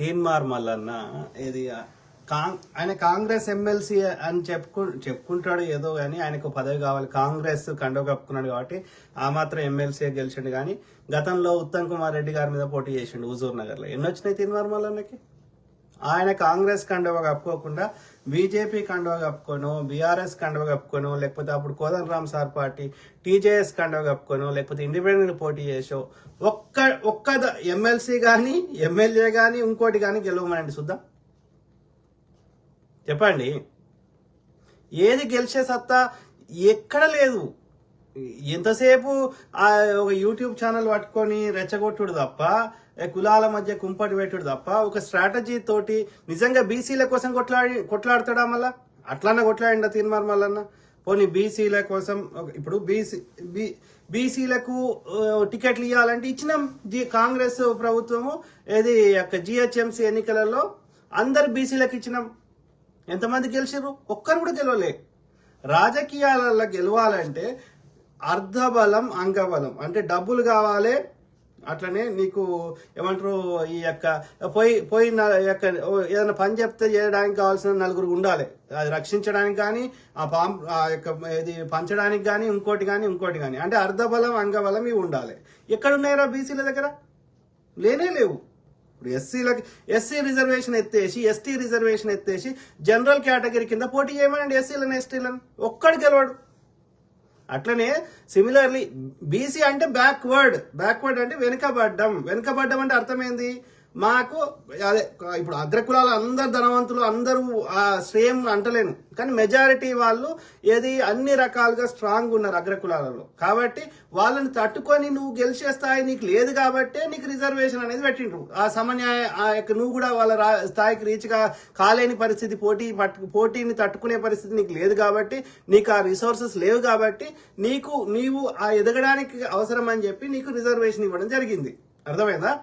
తీన్మార్ మల్లన్న ఇది ఆయన కాంగ్రెస్ ఎమ్మెల్సీ అని చెప్పుకుంటాడు ఏదో కానీ ఆయనకు పదవి కావాలి, కాంగ్రెస్ కండవ కప్పుకున్నాడు కాబట్టి ఆ మాత్రం ఎమ్మెల్సీ గెలిచిండు. కానీ గతంలో ఉత్తమ్ కుమార్ రెడ్డి గారి మీద పోటీ చేసిండు హుజూర్ నగర్ లో. ఎన్ని వచ్చినాయి తీన్మార్ మల్లన్నకి? ఆయన కాంగ్రెస్ కండవ కప్పుకోకుండా బీజేపీ కండవ కప్పుకోను, బీఆర్ఎస్ కండవ కప్పుకోను, లేకపోతే అప్పుడు కోదండరామ్ సార్ పార్టీ టీజేఎస్ కండవ కప్పుకోను, లేకపోతే ఇండిపెండెంట్ పోటీ చేసో ఒక్క ఎమ్మెల్సీ కానీ ఎమ్మెల్యే కానీ ఇంకోటి కానీ గెలవమనండి చూద్దాం. చెప్పండి, ఏది గెలిచే సత్తా ఎక్కడ లేదు. ఎంతసేపు ఒక యూట్యూబ్ ఛానల్ పట్టుకొని రెచ్చగొట్టుడు తప్ప, కులాల మధ్య కుంపటి పెట్టుడు తప్ప, ఒక స్ట్రాటజీ తోటి నిజంగా బీసీల కోసం కొట్లాడతాడా? మళ్ళా అట్లానే కొట్లాడిండా తీన్మార్ మల్లన్న? పోనీ బీసీల కోసం ఇప్పుడు బీసీలకు టికెట్లు ఇవ్వాలంటే ఇచ్చినాం. కాంగ్రెస్ ప్రభుత్వము ఏది జిహెచ్ఎంసీ ఎన్నికలలో అందరు బీసీలకు ఇచ్చినాం. ఎంతమంది గెలిచారు? ఒక్కరు కూడా గెలవలే. రాజకీయాలలో గెలవాలంటే అర్ధబలం అంగబలం అంటే డబ్బులు కావాలి. అట్లనే నీకు ఏమంటారు, ఈ పోయిన ఏదైనా పని చెప్తే చేయడానికి కావాల్సిన నలుగురు ఉండాలి. అది రక్షించడానికి కానీ ఇది పంచడానికి కానీ ఇంకోటి కానీ అంటే అర్ధబలం అంగబలం ఇవి ఉండాలి. ఎక్కడున్నాయిరా బీసీల దగ్గర? లేనే లేవు. ఇప్పుడు ఎస్సీ రిజర్వేషన్ ఎత్తేసి, ఎస్టీ రిజర్వేషన్ ఎత్తేసి జనరల్ కేటగిరీ కింద పోటీ చేయమనండి ఎస్సీలను ఎస్టీలను. ఒక్కడు గెలవాడు. అట్లనే సిమిలర్లీ బీసీ అంటే బ్యాక్వర్డ్ అంటే వెనుకబడ్డం అంటే అర్థమైంది మాకు. అదే ఇప్పుడు అగ్రకులాలు అందరు ధనవంతులు, అందరూ సేమ్ అంటలేను, కానీ మెజారిటీ వాళ్ళు ఏది అన్ని రకాలుగా స్ట్రాంగ్ ఉన్నారు అగ్రకులాలలో. కాబట్టి వాళ్ళని తట్టుకొని నువ్వు గెలిచే స్థాయి నీకు లేదు కాబట్టి నీకు రిజర్వేషన్ అనేది పెట్టిండ్రు. ఆ సమన్యాయ నువ్వు కూడా వాళ్ళ స్థాయికి రీచ్ కాలేని పరిస్థితి, పోటీని తట్టుకునే పరిస్థితి నీకు లేదు కాబట్టి, నీకు ఆ రిసోర్సెస్ లేవు కాబట్టి నీవు ఆ ఎదగడానికి అవసరం అని చెప్పి నీకు రిజర్వేషన్ ఇవ్వడం జరిగింది. అర్థమైందా?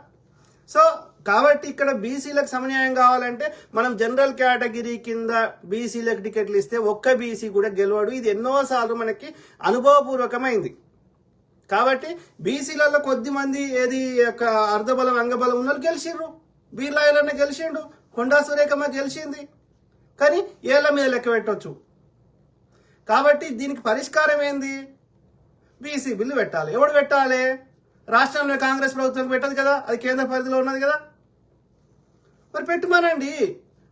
సో కాబట్టి ఇక్కడ బీసీలకు సమన్యాయం కావాలంటే మనం జనరల్ కేటగిరీ కింద బీసీలకు టికెట్లు ఇస్తే ఒక్క బీసీ కూడా గెలవడు. ఇది ఎన్నోసార్లు మనకి అనుభవపూర్వకమైంది. కాబట్టి బీసీలలో కొద్ది మంది ఏది అర్ధబలం అంగబలం ఉన్న గెలిచిండ్రు. బీర్లాయలన్న గెలిచిండు, కొండా సురేఖమ్మ గెలిచింది. కానీ ఏళ్ల మీద లెక్క పెట్టవచ్చు. కాబట్టి దీనికి పరిష్కారం ఏంది? బీసీ బిల్లు పెట్టాలి. ఎవడు పెట్టాలి? రాష్ట్రంలో కాంగ్రెస్ ప్రభుత్వం పెట్టదు కదా, అది కేంద్ర పరిధిలో ఉన్నది కదా. మరి పెట్టుమానండి.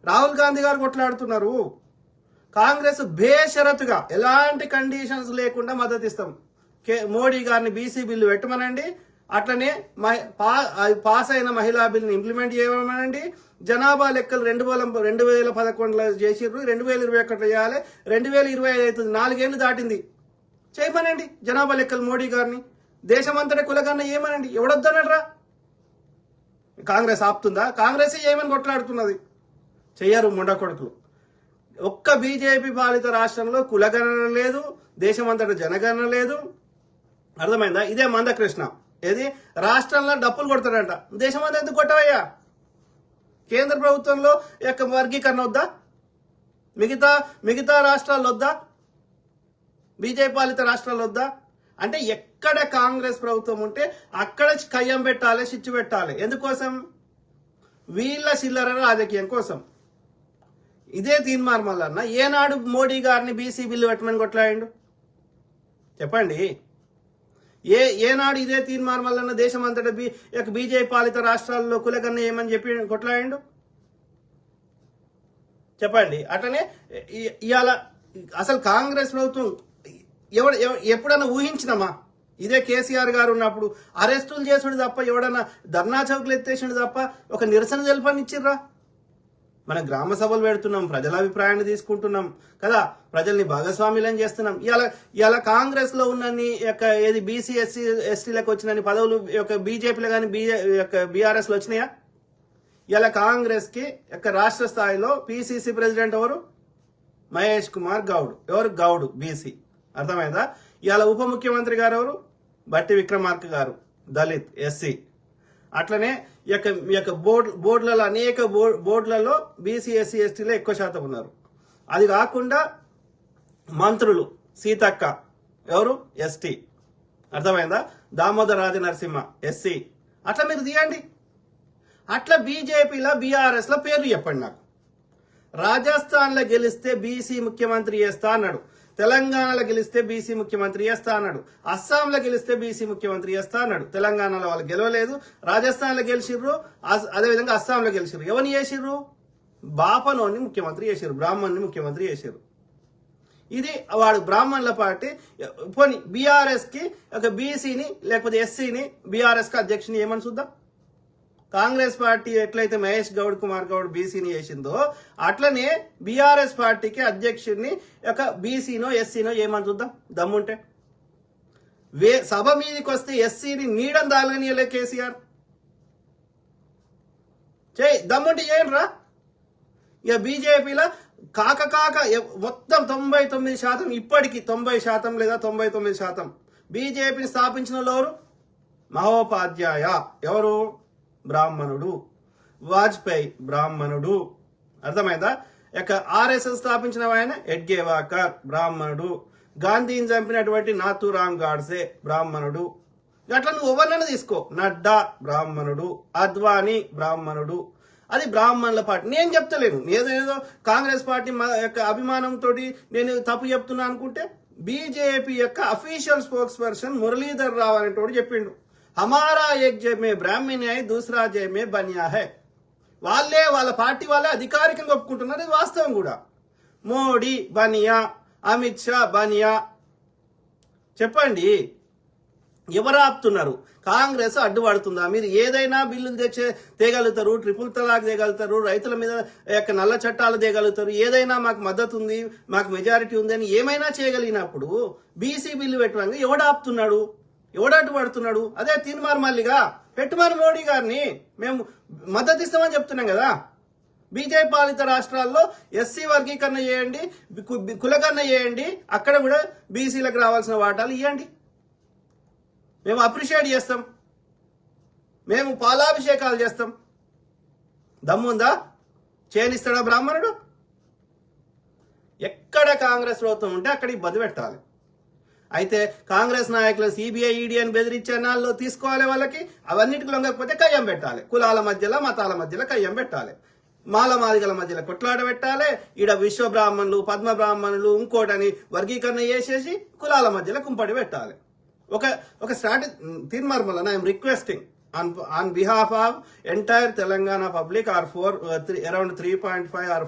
రాహుల్ గాంధీ గారు కొట్లాడుతున్నారు. కాంగ్రెస్ బేషరతుగా ఎలాంటి కండిషన్స్ లేకుండా మద్దతు ఇస్తాం. మోడీ గారిని బీసీ బిల్లు పెట్టమనండి. అట్లనే పాస్ అయిన మహిళా బిల్లుని ఇంప్లిమెంట్ చేయమనండి. జనాభా లెక్కలు 2011లో చేసిర్రు, 2021 చేయాలి, 2025 అవుతుంది, 4 ఏళ్ళు దాటింది. చేయమనండి జనాభా లెక్కలు మోడీ గారిని. దేశమంతటా కులగన్న ఏమనండి. ఎవడొద్దనరా? కాంగ్రెస్ ఆపుతుందా? కాంగ్రెస్ ఏమని కొట్లాడుతున్నది? చెయ్యరు ముండ కొడుకులు. ఒక్క బీజేపీ పాలిత రాష్ట్రంలో కులగణన లేదు, దేశమంతటా జనగణన లేదు. అర్థమైందా? ఇదే మందకృష్ణ ఏది రాష్ట్రంలో డప్పులు కొడతాడంట, దేశమంతా ఎందుకు కొట్టవయ్యా? కేంద్ర ప్రభుత్వంలో వర్గీకరణ వద్దా? మిగతా రాష్ట్రాల్లో వద్దా? బీజేపీ పాలిత రాష్ట్రాల్లో వద్దా? అంటే ఎక్కడ కాంగ్రెస్ ప్రభుత్వం ఉంటే అక్కడ కయ్యం పెట్టాలి, చిచ్చు పెట్టాలి. ఎందుకోసం? వీళ్ళ చిల్లర రాజకీయం కోసం. ఇదే తీన్మార్ మల్లన్న ఏనాడు మోడీ గారిని బీసీ బిల్లు పెట్టమని కొట్లాడిండు? చెప్పండి. ఏనాడు ఇదే తీన్మార్ మల్లన్న దేశం అంతటా బీజేపీ పాలిత రాష్ట్రాల్లో కులగన్న ఏమని చెప్పి కొట్లాడిండు? చెప్పండి. అట్లనే ఇవాళ అసలు కాంగ్రెస్ ప్రభుత్వం ఎప్పుడన్నా ఊహించినామా? ఇదే కేసీఆర్ గారు ఉన్నప్పుడు అరెస్టులు చేసుడు తప్ప, ఎవడన్నా ధర్నా చౌకులు ఎత్తేసిండు తప్ప ఒక నిరసన తెలపనిచ్చిర్రా? మన గ్రామ సభలు పెడుతున్నాం, ప్రజల అభిప్రాయాన్ని తీసుకుంటున్నాం కదా, ప్రజల్ని భాగస్వామ్యులను చేస్తున్నాం. ఇలా కాంగ్రెస్ లో ఉన్నన్ని ఏది బీసీ ఎస్టీలకు వచ్చినన్ని పదవులు బీజేపీలో కానీ బీఆర్ఎస్ లో వచ్చినాయా? ఇలా కాంగ్రెస్ కి రాష్ట్ర స్థాయిలో పిసిసి ప్రెసిడెంట్ ఎవరు? మహేష్ కుమార్ గౌడ్. ఎవరు? గౌడ్, బీసీ. అర్థమైందా? ఇవాళ ఉప ముఖ్యమంత్రి గారు ఎవరు? బట్టి విక్రమార్క గారు, దళిత్, ఎస్సీ. అట్లనే బోర్డులలో అనేక బోర్డులలో బీసీ ఎస్సీ ఎస్టీలో ఎక్కువ శాతం ఉన్నారు. అది కాకుండా మంత్రులు సీతక్క ఎవరు? ఎస్టీ. అర్థమైందా? దామోదర్ రాజ నరసింహ ఎస్సీ. అట్లా మీరు తీయండి. అట్లా బీజేపీలో బీఆర్ఎస్లో పేర్లు చెప్పండి నాకు. రాజస్థాన్లో గెలిస్తే బీసీ ముఖ్యమంత్రి చేస్తా అన్నాడు, తెలంగాణలో గెలిస్తే బీసీ ముఖ్యమంత్రి చేస్తా అన్నాడు, అస్సాంలో గెలిస్తే బీసీ ముఖ్యమంత్రి చేస్తా అన్నాడు. తెలంగాణలో వాళ్ళు గెలవలేదు, రాజస్థాన్లో గెలిచిర్రు, అదేవిధంగా అస్సాంలో గెలిచిర్రు. ఎవరిని చేసిర్రు? బాపనోని ముఖ్యమంత్రి చేసిర్రు, బ్రాహ్మణ్ని ముఖ్యమంత్రి చేసిర్రు. ఇది వాడు బ్రాహ్మణుల పార్టీ. పోనీ బీఆర్ఎస్కి ఒక బీసీని లేకపోతే ఎస్సీని బీఆర్ఎస్కి అధ్యక్షుని ఏమని చూద్దాం. కాంగ్రెస్ పార్టీ ఎట్లయితే మహేష్ గౌడ్ కుమార్ గౌడ్ బీసీని చేసిందో అట్లనే బీఆర్ఎస్ పార్టీకి అధ్యక్షుడిని ఒక బీసీనో ఎస్సీనో ఏమని చూద్దాం దమ్ముంటే. సభ మీదకి వస్తే ఎస్సీని నీడం దాల్గనీయలే కేసీఆర్. దమ్ముంటే చేయండి రా. ఇక బీజేపీలో కాక మొత్తం 99% ఇప్పటికి 90% లేదా 99% బీజేపీని స్థాపించిన ఎవరు? మహోపాధ్యాయ. ఎవరు? బ్రాహ్మణుడు. వాజ్పేయి బ్రాహ్మణుడు. అర్థమైందా? ఇక ఆర్ఎస్ఎస్ స్థాపించిన ఆయన ఎడ్గేవాకర్ బ్రాహ్మణుడు. గాంధీని చంపినటువంటి నాథూరామ్ గాడ్సే బ్రాహ్మణుడు. అట్లా నువ్వు ఎవరినైనా తీసుకో. నడ్డా బ్రాహ్మణుడు, అద్వానీ బ్రాహ్మణుడు. అది బ్రాహ్మణుల పార్టీ. నేను చెప్తలేను, ఏదో కాంగ్రెస్ పార్టీ యొక్క అభిమానంతో నేను తప్పు చెప్తున్నా అనుకుంటే, బీజేపీ యొక్క official spokes person Muralidhar Rao అనేటోడు చెప్పిండు, హమారా ఏక్ జై మే బ్రాహ్మణి హై, దూసరా జై మే బనియా హై. వాళ్ళ పార్టీ వాళ్ళే అధికారికంగా ఒప్పుకుంటున్నారు. ఇది వాస్తవం కూడా. మోడీ బనియా, అమిత్ షా బనియా. చెప్పండి, ఎవరు ఆపుతున్నారు? కాంగ్రెస్ అడ్డుపడుతుందా? మీరు ఏదైనా బిల్లులు తేగలుగుతారు, ట్రిపుల్ తలాక్ తేగలుగుతారు, రైతుల మీద నల్ల చట్టాలు తేగలుగుతారు, ఏదైనా మాకు మద్దతు ఉంది, మాకు మెజారిటీ ఉంది అని ఏమైనా చేయగలిగినప్పుడు బీసీ బిల్లు పెట్టడానికి ఎవడు ఆపుతున్నాడు? ఎవడు అడ్డుపడుతున్నాడు? అదే తీన్మార్ మల్లిగా పెట్టుమని మోడీ గారిని మేము మద్దతు ఇస్తామని చెప్తున్నాం కదా. బీజేపీ పాలిత రాష్ట్రాల్లో ఎస్సీ వర్గీకరణ చేయండి, కులకరణ చేయండి, అక్కడ కూడా బీసీలకు రావాల్సిన వాటాలు ఇవ్వండి, మేము అప్రిషియేట్ చేస్తాం, మేము పాలాభిషేకాలు చేస్తాం. దమ్ముందా? చేయనిస్తాడా బ్రాహ్మణుడు? ఎక్కడ కాంగ్రెస్ ప్రభుత్వం ఉంటే అక్కడ ఇబ్బంది పెట్టాలి. అయితే కాంగ్రెస్ నాయకులు సిబిఐ ఈడీ అని బెదిరించే నాల్లో తీసుకోవాలి, వాళ్ళకి అవన్నిటికి లొంగకపోతే కయ్యం పెట్టాలి. కులాల మధ్యలో మతాల మధ్యలో కయ్యం పెట్టాలి, మాలమాదిగల మధ్యలో కొట్లాడ పెట్టాలి. ఈడ విశ్వ బ్రాహ్మణులు, పద్మ బ్రాహ్మణులు, ఇంకోటని వర్గీకరణ చేసేసి కులాల మధ్యలో కుంపడి పెట్టాలి. ఒక స్ట్రాటజీ. తీన్మార్మల్, I'm requesting on behalf of entire Telangana public, or around 3.5 or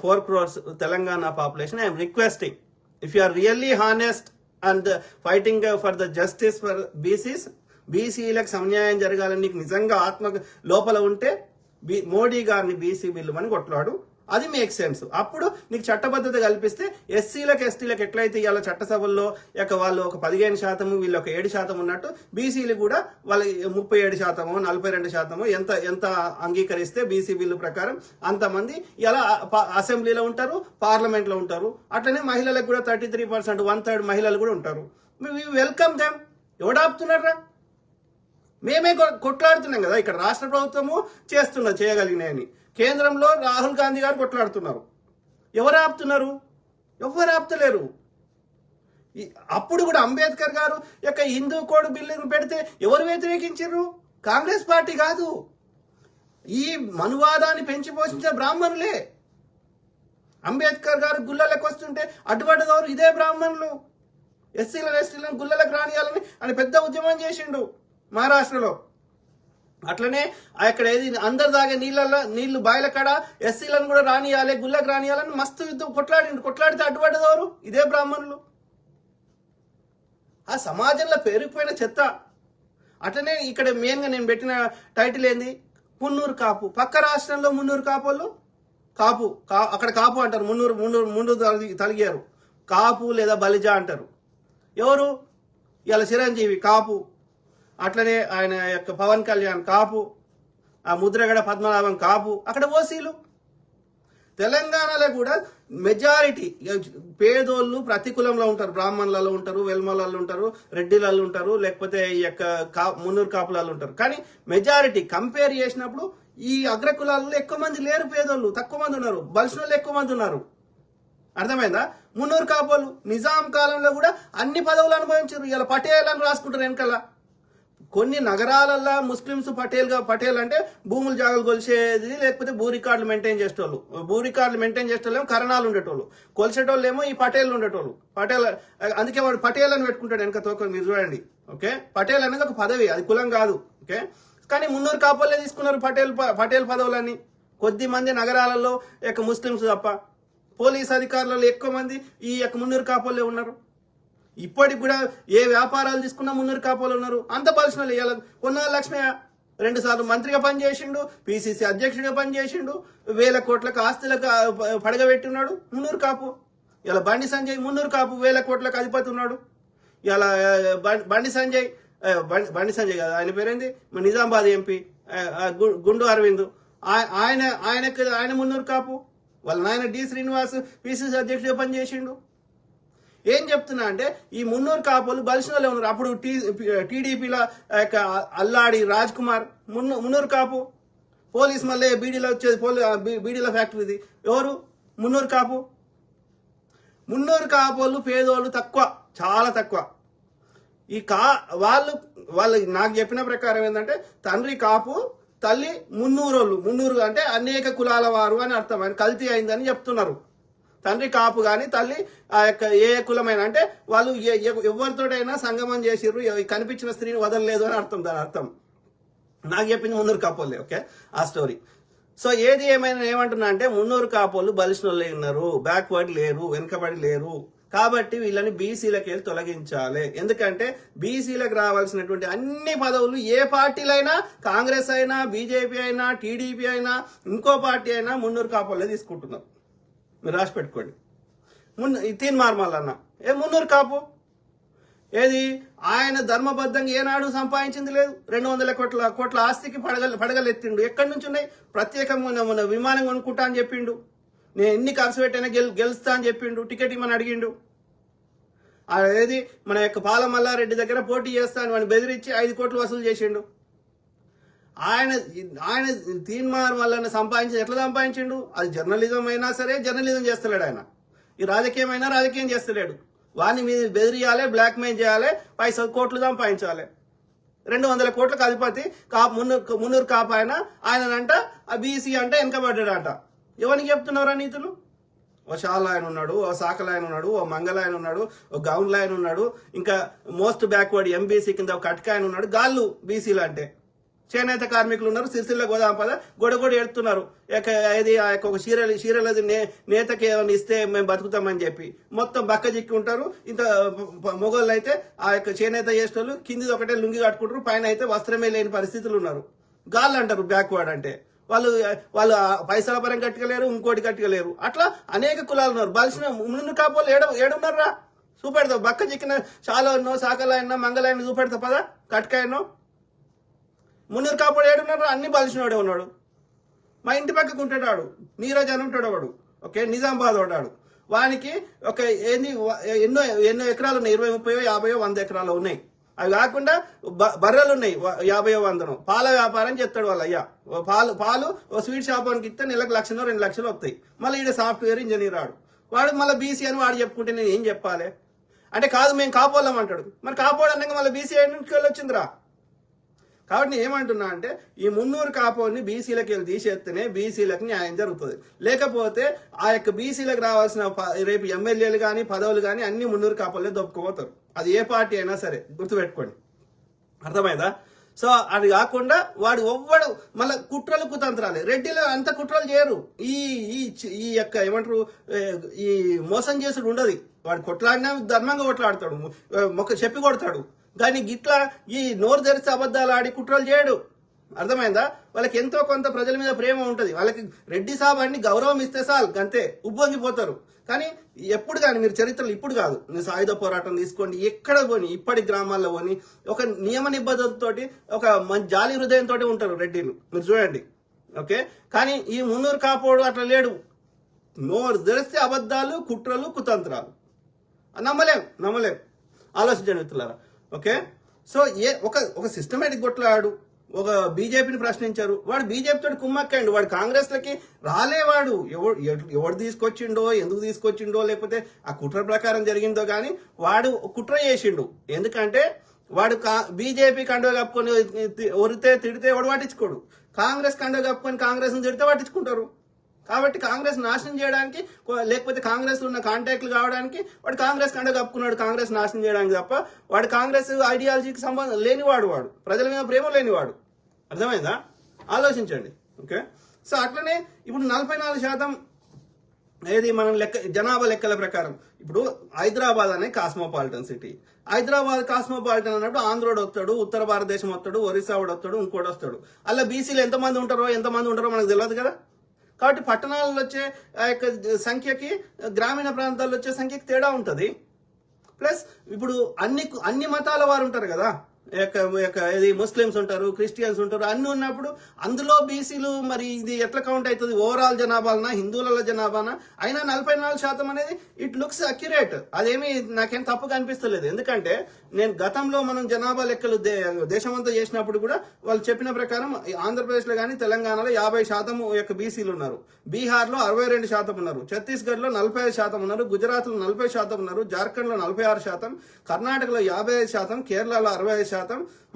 4 crores Telangana population, I am requesting, if you are really honest and fighting for the justice for BCs, బీసీలకు సమన్యాయం జరగాలని నీకు నిజంగా ఆత్మ లోపల ఉంటే మోడీ గారిని బీసీ బిల్లు అని కొట్లాడు. అది మేక్ సెన్స్. అప్పుడు నీకు చట్టబద్ధత కల్పిస్తే ఎస్సీలకు ఎస్టీలకు ఎట్లయితే ఇవాళ చట్టసభల్లో వాళ్ళు ఒక 15%, వీళ్ళు ఒక 7% ఉన్నట్టు బీసీలు కూడా వాళ్ళ 37%, 42% ఎంత అంగీకరిస్తే బీసీ బిల్లు ప్రకారం అంతమంది ఇలా అసెంబ్లీలో ఉంటారు, పార్లమెంట్ లో ఉంటారు. అట్లనే మహిళలకు కూడా 33%, 1/3 మహిళలు కూడా ఉంటారు. Welcome them. ఎవడాపుతున్నారా? మేమే కొట్లాడుతున్నాం కదా. ఇక్కడ రాష్ట్ర ప్రభుత్వము చేయగలిగినాయని, కేంద్రంలో రాహుల్ గాంధీ గారు కొట్లాడుతున్నారు. ఎవరు ఆపుతున్నారు? ఎవరు ఆపుతలేరు. అప్పుడు కూడా అంబేద్కర్ గారు యొక్క హిందూ కోడ్ బిల్లు పెడితే ఎవరు వ్యతిరేకించారు? కాంగ్రెస్ పార్టీ కాదు, ఈ మనువాదాన్ని పెంచి పోషించే బ్రాహ్మణులే. అంబేద్కర్ గారు గుళ్ళలకు వస్తుంటే అడ్డుపడ్డదవరు ఇదే బ్రాహ్మణులు. ఎస్సీలను ఎస్టీలను గుళ్ళలకు రానియాలని అని పెద్ద ఉద్యమం చేసిండు మహారాష్ట్రలో. అట్లనే అక్కడ ఏది అందరు దాగే నీళ్లు బాయిల కాడ ఎస్సీలను కూడా రానియాలి, గుళ్ళకు రానియాలని మస్తు యుద్ధం కొట్లాడితే అడ్డుపడ్డదవరు ఇదే బ్రాహ్మణులు. ఆ సమాజంలో పెరిగిపోయిన చెత్త. అట్లనే ఇక్కడ మెయిన్గా నేను పెట్టిన టైటిల్ ఏంది? మున్నూరు కాపు. పక్క రాష్ట్రంలో మున్నూరు కాపోళ్ళు అక్కడ కాపు అంటారు, మున్నూరు తలిగారు. కాపు లేదా బలిజా అంటారు. ఎవరు? ఇలా చిరంజీవి కాపు, అట్లనే ఆయన యొక్క పవన్ కళ్యాణ్ కాపు, ఆ ముద్రగడ పద్మనాభం కాపు. అక్కడ ఓసీలు. తెలంగాణలో కూడా మెజారిటీ పేదోళ్ళు ప్రతి కులంలో ఉంటారు. బ్రాహ్మణులలో ఉంటారు, వెల్మలలో ఉంటారు, రెడ్డిలలో ఉంటారు, లేకపోతే ఈ యొక్క మున్నూరు కాపులలో ఉంటారు. కానీ మెజారిటీ కంపేర్ చేసినప్పుడు ఈ అగ్రకులాలలో ఎక్కువ మంది లేరు. పేదోళ్ళు తక్కువ మంది ఉన్నారు, బలిసిన ఎక్కువ మంది ఉన్నారు. అర్థమైందా? మున్నూరు కాపోళ్ళు నిజాం కాలంలో కూడా అన్ని పదవులు అనుభవించారు. ఇలా పటేల్ అని రాసుకుంటారు వెనకాల. కొన్ని నగరాలల్లో ముస్లిమ్స్ పటేల్ అంటే భూములు జాగాలు కొలిసేది, లేకపోతే భూ రికార్డులు మెయింటైన్ చేసేటోళ్ళు. భూ రికార్డులు మెయింటైన్ చేసేటోళ్ళు కరణాలు ఉండేటోళ్ళు, కొలిసేటోళ్ళు ఏమో ఈ పటేళ్ళు ఉండేటోళ్ళు. అందుకే వాడు పటేల్ అని పెట్టుకుంటాడు వెనక తోక. మీరు చూడండి, ఓకే. పటేల్ అనేది ఒక పదవి, అది కులం కాదు, ఓకే. కానీ మున్నూరు కాపులే తీసుకున్నారు పటేల్ పదవులని. కొద్ది మంది నగరాలలో ముస్లిమ్స్ తప్ప పోలీస్ అధికారులలో ఎక్కువ మంది ఈ మున్నూరు కాపులే ఉన్నారు. ఇప్పటికి కూడా ఏ వ్యాపారాలు తీసుకున్నా మున్నూరు కాపులు ఉన్నారు. అంత పర్సనల్ ఇవ్వాలి. పొన్నాల లక్ష్మయ్య 2 సార్లు మంత్రిగా పనిచేసిండు, పిసిసి అధ్యక్షుడిగా పనిచేసిండు, 1000 కోట్లకు ఆస్తులకు పడగబెట్టున్నాడు, మున్నూరు కాపు. ఇలా బండి సంజయ్ మున్నూరు కాపు, 1000 కోట్లకు అధిపతి ఉన్నాడు. ఇలా బండి సంజయ్ కాదు, ఆయన పేరేంది, నిజామాబాద్ ఎంపీ గుండు అరవింద్, ఆయన మున్నూరు కాపు. వాళ్ళ నాయన డి శ్రీనివాస్ పిసిసి అధ్యక్షుడిగా పనిచేసిండు. ఏం చెప్తున్నా అంటే ఈ మున్నూరు కాపులు బలిసినలో ఉన్నారు. అప్పుడు టీడీపీలో అల్లాడి రాజ్ కుమార్ మున్నూరు కాపు. పోలీస్ మళ్ళీ బీడీలో వచ్చేది, బీడీల ఫ్యాక్టరీది ఎవరు, మున్నూరు కాపు. మున్నూరు కాపులు పేదోళ్ళు తక్కువ, చాలా తక్కువ. ఈ వాళ్ళు నాకు చెప్పిన ప్రకారం ఏంటంటే తండ్రి కాపు, తల్లి మున్నూరు అంటే అనేక కులాల వారు అని అర్థం. ఆయన కల్తీ అయిందని చెప్తున్నారు. తండ్రి కాపు కానీ తల్లి ఏ కులమైన అంటే వాళ్ళు ఎవరితోటైనా సంగమం చేసిర్రు, కనిపించిన స్త్రీని వదలలేదు అని అర్థం. దాని అర్థం నాకు చెప్పింది మున్నూరు కాపోలే, ఓకే, ఆ స్టోరీ. సో ఏది ఏమైనా ఏమంటున్నా అంటే మున్నూరు కాపోళ్ళు బలిసినోళ్ళే ఉన్నారు, బ్యాక్వర్డ్ లేరు, వెనుకబడి లేరు. కాబట్టి వీళ్ళని బీసీలకి వెళ్ళి తొలగించాలి. ఎందుకంటే బీసీలకు రావాల్సినటువంటి అన్ని పదవులు ఏ పార్టీలైనా, కాంగ్రెస్ అయినా, బీజేపీ అయినా, టీడీపీ అయినా, ఇంకో పార్టీ అయినా మున్నూరు కాపోళ్ళే తీసుకుంటున్నారు. మీరు రాసి పెట్టుకోండి. తీన్ మార్మల్ అన్న మున్నూరు కాపు ఏది, ఆయన ధర్మబద్ధంగా ఏనాడు సంపాదించింది లేదు. 200 కోట్ల ఆస్తికి పడగలెత్తిండు. ఎక్కడి నుంచి ఉన్నాయి? ప్రత్యేకంగా విమానం కొనుక్కుంటా అని చెప్పిండు. నేను ఎన్ని ఖర్చు పెట్టైనా గెలుస్తా అని చెప్పిండు. టికెట్ ఇమ్మని అడిగిండు. ఏది మన పాలమల్లారెడ్డి దగ్గర పోటీ చేస్తా అని వాడిని బెదిరించి 5 కోట్లు వసూలు చేసిండు. ఆయన తీన్మార్ వల్ల సంపాదించి ఎట్లా సంపాదించిండు? అది జర్నలిజం అయినా సరే జర్నలిజం చేస్తలేడు ఆయన. ఈ రాజకీయం అయినా రాజకీయం చేస్తలేడు. వాడిని మీద బెదిరియాలి, బ్లాక్ మెయిల్ చేయాలి, 5 కోట్లు సంపాదించాలి. 200 కోట్లకు అధిపతి మున్నూరు కాపు ఆయనంట బీసీ అంటే వెనకబడ్డాడంట. ఎవరికి చెప్తున్నారా నీతులు? ఓ షాల్ ఆయన ఉన్నాడు, ఓ సాకల ఆయన ఉన్నాడు, ఓ మంగళ ఆయన ఉన్నాడు, ఓ గౌన్ల ఆయన ఉన్నాడు, ఇంకా మోస్ట్ బ్యాక్వర్డ్ ఎంబీసీ కింద ఒక కట్క ఆయన ఉన్నాడు. గాళ్ళు బీసీలు అంటే చేనేత కార్మికులు ఉన్నారు. సిరిసిల్ల గోదాంపద గొడగొడి ఎడుతున్నారు. ఇది ఒక చీరలది నేతకి ఏమైనా ఇస్తే మేము బతుకుతామని చెప్పి మొత్తం బక్క చిక్కి ఉంటారు. ఇంత మొగోళ్ళు అయితే చేనేత చేసేటోళ్ళు కింది ఒకటే లుంగి కట్టుకుంటారు, పైన అయితే వస్త్రమే లేని పరిస్థితులు ఉన్నారు. గాళ్ళు అంటారు బ్యాక్వర్డ్ అంటే. వాళ్ళు పైసల పరం కట్టుకోలేరు, ఇంకోటి కట్టుకోలేరు. అట్లా అనేక కులాలు ఉన్నారు. బలిసిన మున్నూరు కాపోలు ఏడున్నారా? చూపెడతావు. బక్క చిక్కిన చాలా ఎన్నో, సాకలాయనో, మంగళాయన చూపెడతా పదా, కట్కాయనో. మున్నూరు కాపోడు ఏడున్నారు? అన్ని బలిసినోడే ఉన్నాడు. మా ఇంటి పక్కకు ఉంటాడు, నీరజ్ అని ఉంటాడు వాడు, ఓకే, నిజామాబాద్ వాడాడు. వానికి ఒక ఎన్నో ఎకరాలు ఉన్నాయి, 20, 30, 50, 100 ఎకరాలు ఉన్నాయి. అవి కాకుండా బర్రెలు ఉన్నాయి 50, 100. పాల వ్యాపారం చేస్తాడు వాళ్ళ అయ్యా. పాలు స్వీట్ షాప్ వానికి ఇస్తే నెలకు 1 లక్ష 2 లక్షలు వస్తాయి. మళ్ళీ ఈడ సాఫ్ట్వేర్ ఇంజనీర్ వాడు మళ్ళీ బీసీ అని వాడు చెప్పుకుంటే నేను ఏం చెప్పాలి? అంటే కాదు మేము కాపోళ్ళం అంటాడు. మరి కాపోడు అన్నాక మళ్ళీ బీసీ నుంచి వచ్చిందిరా. కాబట్టి ఏమంటున్నా అంటే ఈ మున్నూరు కాపోని బీసీలకు వెళ్ళి తీసేస్తేనే బీసీలకు న్యాయం జరుగుతుంది. లేకపోతే బీసీలకు రావాల్సిన రేపు ఎమ్మెల్యేలు కానీ పదవులు కానీ అన్ని మున్నూరు కాపోలే దొప్పుకుపోతారు. అది ఏ పార్టీ అయినా సరే, గుర్తుపెట్టుకోండి. అర్థమైందా? సో అది కాకుండా వాడు ఒవ్వడు మళ్ళీ కుట్రలు కుతంత్రాలే. రెడ్డిలో అంత కుట్రలు చేయరు. ఈ ఏమంటారు, ఈ మోసం చేసుడు ఉండదు. వాడు కొట్లాడినా ధర్మంగా కొట్లాడతాడు, చెప్పి కొడతాడు. కానీ గిట్లా ఈ నోరు తెరిచి అబద్ధాలు ఆడి కుట్రలు చేయడు. అర్థమైందా? వాళ్ళకి ఎంతో కొంత ప్రజల మీద ప్రేమ ఉంటుంది. వాళ్ళకి రెడ్డి సాబ్ అన్ని గౌరవం ఇస్తే చాలు, అంతే, ఉబ్బొంగిపోతారు. కానీ ఎప్పుడు కానీ మీరు చరిత్రలు ఇప్పుడు కాదు, మీరు సాయుధ పోరాటం తీసుకోండి, ఎక్కడ పోని, ఇప్పటి గ్రామాల్లో పోని ఒక నియమ నిబద్ధతతోటి, ఒక జాలి హృదయంతో ఉంటారు రెడ్డిలు. మీరు చూడండి, ఓకే. కానీ ఈ మున్నూరు కాపోడు అట్లా లేడు. నోరు తెరిస్తే అబద్ధాలు, కుట్రలు, కుతంత్రాలు. నమ్మలేం. ఆలోచించండి మిత్రులారా, ఓకే. సో ఒక సిస్టమేటిక్ కొట్లాడు, ఒక బీజేపీని ప్రశ్నించారు. వాడు బీజేపీ తోటి కుమ్మక్కండి. వాడు కాంగ్రెస్ లకి రాలేవాడు. ఎవడు తీసుకొచ్చిండో, ఎందుకు తీసుకొచ్చిండో, లేకపోతే ఆ కుట్ర ప్రకారం జరిగిందో కానీ వాడు కుట్ర చేసిండు. ఎందుకంటే వాడు బీజేపీ కండువ కప్పుకొని ఒరితే తిడితే వాడు పట్టించుకోడు. కాంగ్రెస్ కండువ కప్పుకొని కాంగ్రెస్ తిడితే పట్టించుకుంటారు. కాబట్టి కాంగ్రెస్ నాశనం చేయడానికి, లేకపోతే కాంగ్రెస్ ఉన్న కాంటాక్ట్లు కావడానికి వాడు కాంగ్రెస్ కండువ కప్పుకున్నాడు, కాంగ్రెస్ నాశనం చేయడానికి తప్ప వాడు కాంగ్రెస్ ఐడియాలజీకి సంబంధం లేనివాడు, వాడు ప్రజల మీద ప్రేమ లేనివాడు. అర్థమైందా? ఆలోచించండి. ఓకే, సో అట్లనే ఇప్పుడు 44% ఏది మనం జనాభా లెక్కల ప్రకారం ఇప్పుడు హైదరాబాద్ అనే కాస్మోపాలిటన్ సిటీ. హైదరాబాద్ కాస్మోపాలిటన్ అన్నప్పుడు ఆంధ్రోడు వస్తాడు, ఉత్తర భారతదేశం వస్తాడు, ఒరిస్సా వాడు వస్తాడు, ఇంకోటి వస్తాడు. అలా బీసీలు ఎంతమంది ఉంటారో మనకు తెలియదు కదా. కాబట్టి పట్టణాల్లో వచ్చే సంఖ్యకి గ్రామీణ ప్రాంతాల్లో వచ్చే సంఖ్యకి తేడా ఉంటుంది. ప్లస్ ఇప్పుడు అన్ని మతాల వారు ఉంటారు కదా, ఇది ముస్లిమ్స్ ఉంటారు, క్రిస్టియన్స్ ఉంటారు, అన్ని ఉన్నప్పుడు అందులో బీసీలు మరి ఇది ఎట్లా కౌంట్ అవుతుంది? ఓవరాల్ జనాభానా, హిందువుల జనాభానా? అయినా 44% అనేది ఇట్ లుక్స్ అక్యురేట్. అదేమి నాకేం తప్పుగా అనిపిస్తలేదు. ఎందుకంటే నేను గతంలో మనం జనాభా లెక్కలు దేశమంతా చేసినప్పుడు కూడా వాళ్ళు చెప్పిన ప్రకారం ఆంధ్రప్రదేశ్ లో కానీ తెలంగాణలో 50% బీసీలు ఉన్నారు, బీహార్ లో 62% ఉన్నారు, ఛత్తీస్గఢ్ లో 45% ఉన్నారు, గుజరాత్ లో 40% ఉన్నారు, జార్ఖండ్ లో 46%, కర్ణాటకలో 55%, కేరళలో 65%,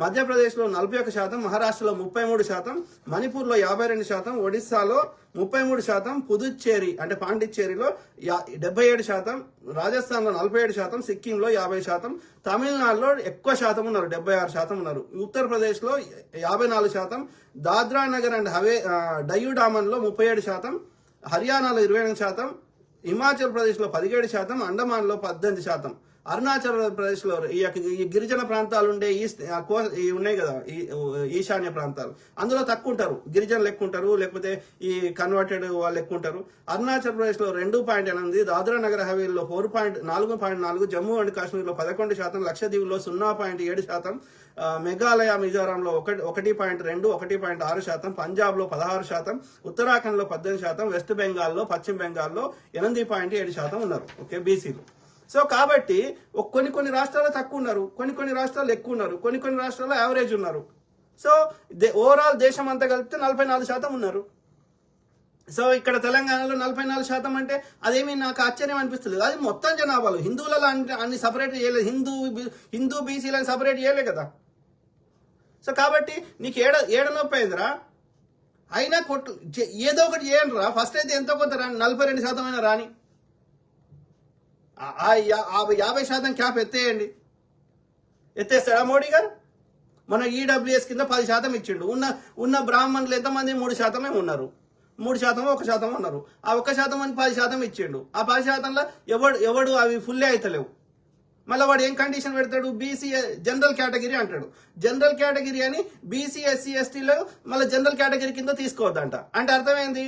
మధ్యప్రదేశ్ లో 41%, మహారాష్ట్రలో 33%, మణిపూర్ లో 52%, ఒడిస్సాలో 33%, పుదుచ్చేరి అంటే పాండిచ్చేరిలో 77%, రాజస్థాన్ లో 47%, సిక్కిం లో 50%, తమిళనాడులో ఎక్కువ శాతం ఉన్నారు, 76% ఉన్నారు, ఉత్తరప్రదేశ్ లో 54%, దాద్రా నగర్ అండ్ డయ్యూ డామన్ లో 37%, హర్యానాలో 28%, హిమాచల్ ప్రదేశ్ లో 17%, అండమాన్ లో 18%, అరుణాచల్ ప్రదేశ్ లో ఈ గిరిజన ప్రాంతాలు ఉండే ఉన్నాయి కదా, ఈశాన్య ప్రాంతాలు, అందులో తక్కువ ఉంటారు, గిరిజనులు ఎక్కువ ఉంటారు, లేకపోతే ఈ కన్వర్టెడ్ వాళ్ళు ఎక్కువ ఉంటారు. అరుణాచల్ ప్రదేశ్ లో 2.8, దాద్రా నగర్ హవేలీలో 4.4, జమ్మూ అండ్ కాశ్మీర్ లో 11%, లక్షద్వీప్ లో 0.7%, మేఘాలయ మిజోరాంలో 1.2, 1.6%, పంజాబ్ లో 16%, ఉత్తరాఖండ్ లో 18%, వెస్ట్ బెంగాల్లో, పశ్చిమ బెంగాల్లో 8.7% ఉన్నారు. ఓకే, బీసీలు. సో కాబట్టి కొన్ని రాష్ట్రాల్లో తక్కువ ఉన్నారు, కొన్ని రాష్ట్రాల్లో ఎక్కువ ఉన్నారు, కొన్ని రాష్ట్రాల్లో యావరేజ్ ఉన్నారు. సో ఓవరాల్ దేశం అంతా కలిపితే 44% ఉన్నారు. సో ఇక్కడ తెలంగాణలో 44% అంటే అదేమీ నాకు ఆశ్చర్యం అనిపిస్తుంది. అది మొత్తం జనాభాలో హిందువులలో అన్ని సపరేట్ చేయలేదు, హిందూ బీసీలను సపరేట్ చేయలేదు కదా. సో కాబట్టి నీకు ఏడ నొప్పి అయిందిరా? అయినా ఏదో ఒకటి చేయండి రా. ఫస్ట్ అయితే ఎంతో కొంత రాని, 42% అయినా రాని, 50% క్యాప్ ఎత్తేస్తాడా మోడీ గారు? మన ఈడబ్ల్యూఎస్ కింద 10% ఇచ్చిండు. ఉన్న బ్రాహ్మణులు ఎంతమంది? 3% ఉన్నారు, 3% 1% ఉన్నారు. ఆ 1% అని 10% ఇచ్చిండు. ఆ 10%లో ఎవడు అవి ఫుల్లే అవుతలేవు. మళ్ళీ వాడు ఏం కండిషన్ పెడతాడు? బీసీ జనరల్ కేటగిరీ అంటాడు. జనరల్ కేటగిరీ అని బీసీ ఎస్సీ ఎస్టీలో మళ్ళీ జనరల్ కేటగిరీ కింద తీసుకోవద్దంట. అంటే అర్థమైంది?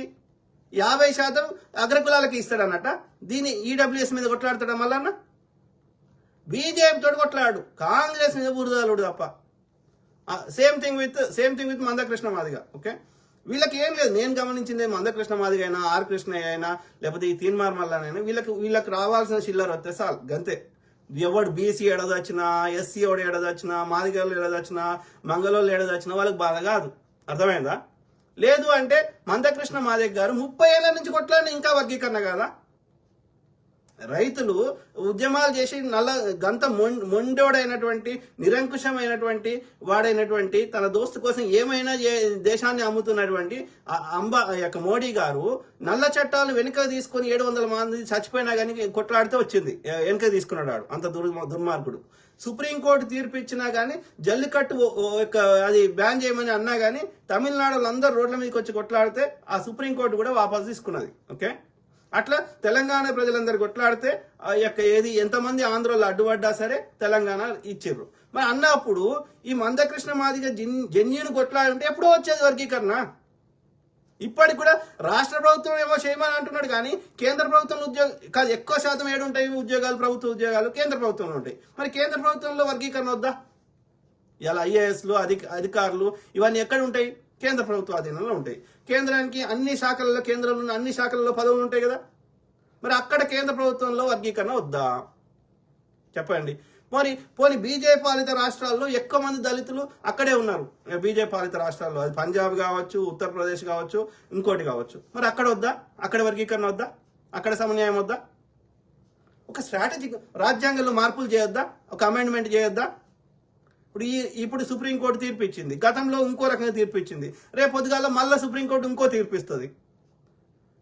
50% అగ్రకులాలకి ఇస్తాడన్నట. దీన్ని ఈడబ్ల్యూఎస్ మీద కొట్లాడతాడా? మళ్ళా బీజేపీ తోటి కొట్లాడు, కాంగ్రెస్ మీద బురదాలుడు తప్ప. Same thing with Mandakrishna Madiga. Okay, వీళ్ళకి ఏం లేదు. నేను గమనించింది మందకృష్ణ మాదిగ అయినా, ఆర్ కృష్ణయ్య అయినా, లేకపోతే ఈ తీన్మార్ మల్లనైనా వీళ్ళకి రావాల్సిన చిల్లర వస్తే చాలు, గంతే. ఎవడు బీసీ ఏడదొచ్చినా, ఎస్సీ ఎవడు ఏడదొచ్చినా, మాదిగలు ఏడదొచ్చినా, మంగళోళ్ళు ఏడదొచ్చినా వాళ్ళకి బాధ కాదు. అర్థమైందా? లేదు అంటే మందకృష్ణ మాదిగ గారు 30 ఏళ్ల నుంచి కొట్లాడిన ఇంకా వర్గీకరణ కాదా? రైతులు ఉద్యమాలు చేసి గంత మొండోడైనటువంటి, నిరంకుశమైనటువంటి వాడైనటువంటి, తన దోస్తు కోసం ఏమైనా దేశాన్ని అమ్ముతున్నటువంటి మోడీ గారు నల్ల చట్టాలు వెనుక తీసుకొని 700 మంది చచ్చిపోయినా కానీ కొట్లాడితే వచ్చింది. వెనుక తీసుకున్నాడు వాడు, అంత దుర్మార్గుడు. సుప్రీంకోర్టు తీర్పు ఇచ్చినా కానీ, జల్లికట్టు అది బ్యాన్ చేయమని అన్నా కానీ, తమిళనాడులో అందరూ రోడ్ల మీదకి వచ్చి కొట్లాడితే ఆ సుప్రీంకోర్టు కూడా వాపసు తీసుకున్నది. ఓకే, అట్లా తెలంగాణ ప్రజలందరూ కొట్లాడితే ఏది ఎంతమంది ఆంధ్రలో అడ్డుపడ్డా సరే తెలంగాణ ఇచ్చిర్రు. మరి అన్నప్పుడు ఈ మందకృష్ణ మాదిగ జెన్యున్ కొట్లాడి ఉంటే ఎప్పుడో వచ్చేది వర్గీకరణ. ఇప్పటికి కూడా రాష్ట్ర ప్రభుత్వం ఏమో చేయమని అంటున్నాడు కానీ కేంద్ర ప్రభుత్వం కాదు, ఎక్కువ శాతం ఏడుంటాయి ఉద్యోగాలు, ప్రభుత్వ ఉద్యోగాలు కేంద్ర ప్రభుత్వంలో ఉంటాయి. మరి కేంద్ర ప్రభుత్వంలో వర్గీకరణ వద్దా? ఇలా ఐఏఎస్లు అధికారులు ఇవన్నీ ఎక్కడ ఉంటాయి? కేంద్ర ప్రభుత్వ అధీనంలో ఉంటాయి. కేంద్రానికి కేంద్రంలో ఉన్న అన్ని శాఖలలో పదవులు ఉంటాయి కదా. మరి అక్కడ కేంద్ర ప్రభుత్వంలో వర్గీకరణ వద్దా? చెప్పండి. పోనీ బీజేపీ పాలిత రాష్ట్రాల్లో ఎక్కువ మంది దళితులు అక్కడే ఉన్నారు. బీజేపీ పాలిత రాష్ట్రాల్లో, అది పంజాబ్ కావచ్చు, ఉత్తరప్రదేశ్ కావచ్చు, ఇంకోటి కావచ్చు. మరి అక్కడ వద్దా? అక్కడ వర్గీకరణ వద్దా? అక్కడ సమన్యాయం వద్దా? ఒక స్ట్రాటజిక్ రాజ్యాంగంలో మార్పులు చేయొద్దా? ఒక అమెండ్మెంట్ చేయొద్దా? ఇప్పుడు సుప్రీంకోర్టు తీర్పు ఇచ్చింది, గతంలో ఇంకో రకంగా తీర్పు ఇచ్చింది, రేపు పొద్దుగాల మళ్ళీ సుప్రీంకోర్టు ఇంకో తీర్పు ఇస్తుంది.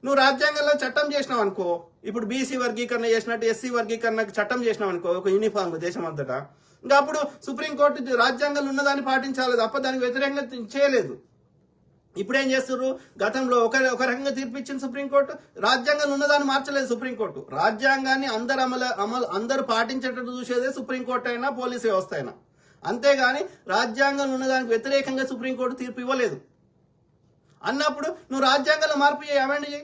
నువ్వు రాజ్యాంగంలో చట్టం చేసినావు అనుకో, ఇప్పుడు బీసీ వర్గీకరణ చేసినట్టు ఎస్సీ వర్గీకరణకు చట్టం చేసినావు అనుకో ఒక యూనిఫామ్ దేశం అంతటా, ఇంకా అప్పుడు సుప్రీంకోర్టు రాజ్యాంగంలో ఉన్నదాన్ని పాటించాలి తప్ప దానికి వ్యతిరేకంగా చేయలేదు. ఇప్పుడు ఏం చేస్తున్నారు, గతంలో ఒక రకంగా తీర్పు ఇచ్చింది సుప్రీంకోర్టు, రాజ్యాంగంలో ఉన్నదాన్ని మార్చలేదు సుప్రీంకోర్టు. రాజ్యాంగాన్ని అందరూ పాటించేటట్టు చూసేదే సుప్రీంకోర్టు అయినా పోలీసు వ్యవస్థ అయినా, అంతేగాని రాజ్యాంగంలో ఉన్నదానికి వ్యతిరేకంగా సుప్రీంకోర్టు తీర్పు ఇవ్వలేదు. అన్నప్పుడు నువ్వు రాజ్యాంగంలో మార్పు చేయి, అమెండ్ చేయి,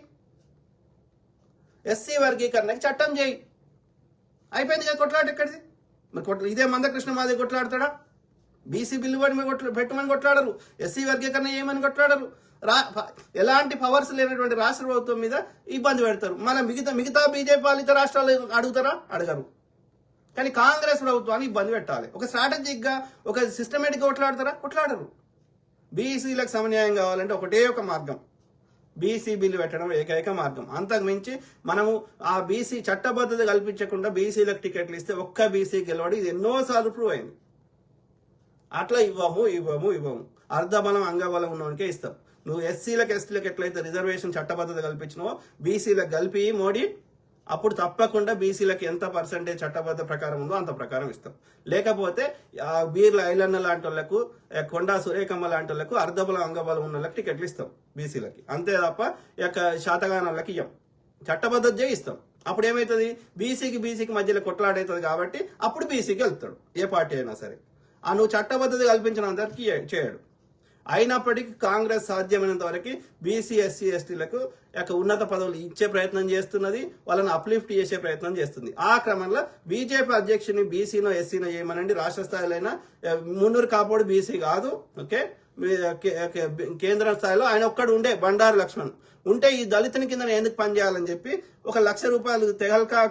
ఎస్సీ వర్గీకరణకి చట్టం చేయి, అయిపోయింది కదా. కొట్లాట ఎక్కడిది మరి? ఇదే మందకృష్ణ మాది కొట్లాడతాడా? బీసీ బిల్లు పెట్టమని కొట్లాడరు, ఎస్సీ వర్గీకరణ ఏమని కొట్లాడరు. ఎలాంటి పవర్స్ లేనటువంటి రాష్ట్ర ప్రభుత్వం మీద ఇబ్బంది పెడతారు. మన మిగతా బీజేపీ పాలిత రాష్ట్రాలు అడుగుతారా? అడగరు. కానీ కాంగ్రెస్ ప్రభుత్వాన్ని ఇబ్బంది పెట్టాలి, ఒక స్ట్రాటజిక్ గా ఒక సిస్టమేటిక్ గా కొట్లాడరు. బీసీలకు సమన్యాయం కావాలంటే ఒకటే ఒక మార్గం, బీసీ బిల్లు పెట్టడం ఏకైక మార్గం. అంతకు మించి మనము ఆ బీసీ చట్టబద్ధత కల్పించకుండా బీసీలకు టికెట్లు ఇస్తే ఒక్క బీసీ గెలవడం ఇది ఎన్నోసార్లు ప్రూవ్ అయింది. అట్లా ఇవ్వము. అర్ధబలం అంగబలం ఉన్నవానికే ఇస్తాం. నువ్వు ఎస్సీలకు ఎస్టీలకు ఎట్లయితే రిజర్వేషన్ చట్టబద్ధత కల్పించినావో బీసీలకు కలిపి మోడీ, అప్పుడు తప్పకుండా బీసీలకు ఎంత పర్సెంటేజ్ చట్టబద్ధ ప్రకారం ఉందో అంత ప్రకారం ఇస్తాం. లేకపోతే బీర్ల ఐలన్న లాంటి వాళ్ళకు, కొండా సురేఖమ్మ లాంటి వాళ్ళకు, అర్ధబలం అంగబలం ఉన్న వాళ్ళకి టికెట్లు ఇస్తాం బీసీలకి, అంతే తప్ప శాతగాన వాళ్ళకి ఇయ్యం. చట్టబద్ధత ఇస్తాం. అప్పుడు ఏమవుతుంది, బీసీకి మధ్యలో కొట్లాడవుతుంది కాబట్టి అప్పుడు బీసీకి వెళ్తాడు ఏ పార్టీ అయినా సరే. నువ్వు చట్టబద్ధత కల్పించిన అందరికి చేయడు. అయినప్పటికీ కాంగ్రెస్ సాధ్యమైనంత వరకు బీసీ ఎస్సీ ఎస్టీలకు ఉన్నత పదవులు ఇచ్చే ప్రయత్నం చేస్తున్నది, వాళ్ళని అప్లిఫ్ట్ చేసే ప్రయత్నం చేస్తుంది. ఆ క్రమంలో బీజేపీ అధ్యక్షుని బీసీనో ఎస్సీనో ఏమనండి, రాష్ట్ర స్థాయిలో అయినా మున్నూరు కాపోడు బీసీ కాదు, ఓకే, కేంద్ర స్థాయిలో ఆయన ఒక్కడు ఉండే బండారు లక్ష్మణ్ ఉంటే ఈ దళితుని కింద ఎందుకు పనిచేయాలని చెప్పి ₹1,00,000 తెగల్కా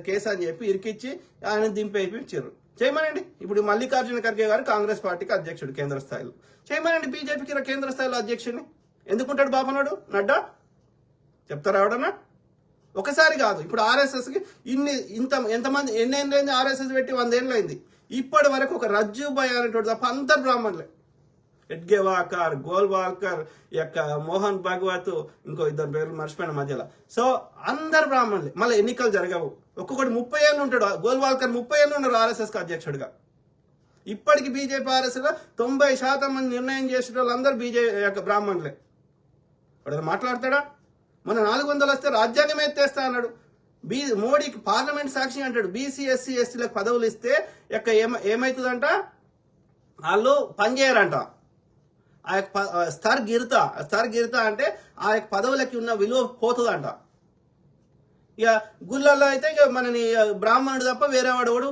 కేసు అని చెప్పి ఇరికిచ్చి ఆయన దింపేయించారు. చేయమనండి. ఇప్పుడు మల్లికార్జున ఖర్గే గారు కాంగ్రెస్ పార్టీకి అధ్యక్షుడు కేంద్ర స్థాయిలో, చేయమనండి బీజేపీకి కేంద్ర స్థాయిలో అధ్యక్షుడిని. ఎందుకుంటాడు బాబనాడు? నడ్డా చెప్తారా ఎవడన్నా? ఒకసారి కాదు, ఇప్పుడు ఆర్ఎస్ఎస్ కి ఎంతమంది ఎన్నేళ్ళైంది ఆర్ఎస్ఎస్ పెట్టి 100 ఏళ్ళు అయింది. ఇప్పటి వరకు ఒక రజ్జుబాయ్ అనేటువంటి తప్ప అందరు బ్రాహ్మణులే. ఎడ్గేవాకర్, గోల్వాల్కర్, మోహన్ భాగవత్, ఇంకో 2 పేర్లు మర్చిపోయిన మధ్యలో. సో అందరు బ్రాహ్మణులే. మళ్ళీ ఎన్నికలు జరగవు. ఒక్కొక్కటి 30 ఏళ్ళు ఉంటాడు. గోల్వాల్కర్ 30 ఏళ్ళు ఉన్నారు ఆర్ఎస్ఎస్ కి అధ్యక్షుడిగా. ఇప్పటికి బీజేపీ ఆర్ఎస్ఎస్ 90% మంది నిర్ణయం చేసిన వాళ్ళందరూ బీజేపీ బ్రాహ్మణులే. వాడు మాట్లాడతాడా? మన 400 వస్తే రాజ్యాంగం ఎత్తేస్తా అన్నాడు. మోడీకి పార్లమెంట్ సాక్షి అంటాడు. బీసీ ఎస్సీ ఎస్టీలకు పదవులు ఇస్తే ఏమవుతుందంట, వాళ్ళు పనిచేయరంట. ఆ యొక్క స్థర్గిరిత అంటే ఆ యొక్క పదవులకి ఉన్న విలువ పోతుందంట. ఇక గుళ్ళల్లో అయితే ఇక మనని బ్రాహ్మణుడు తప్ప వేరే వాడు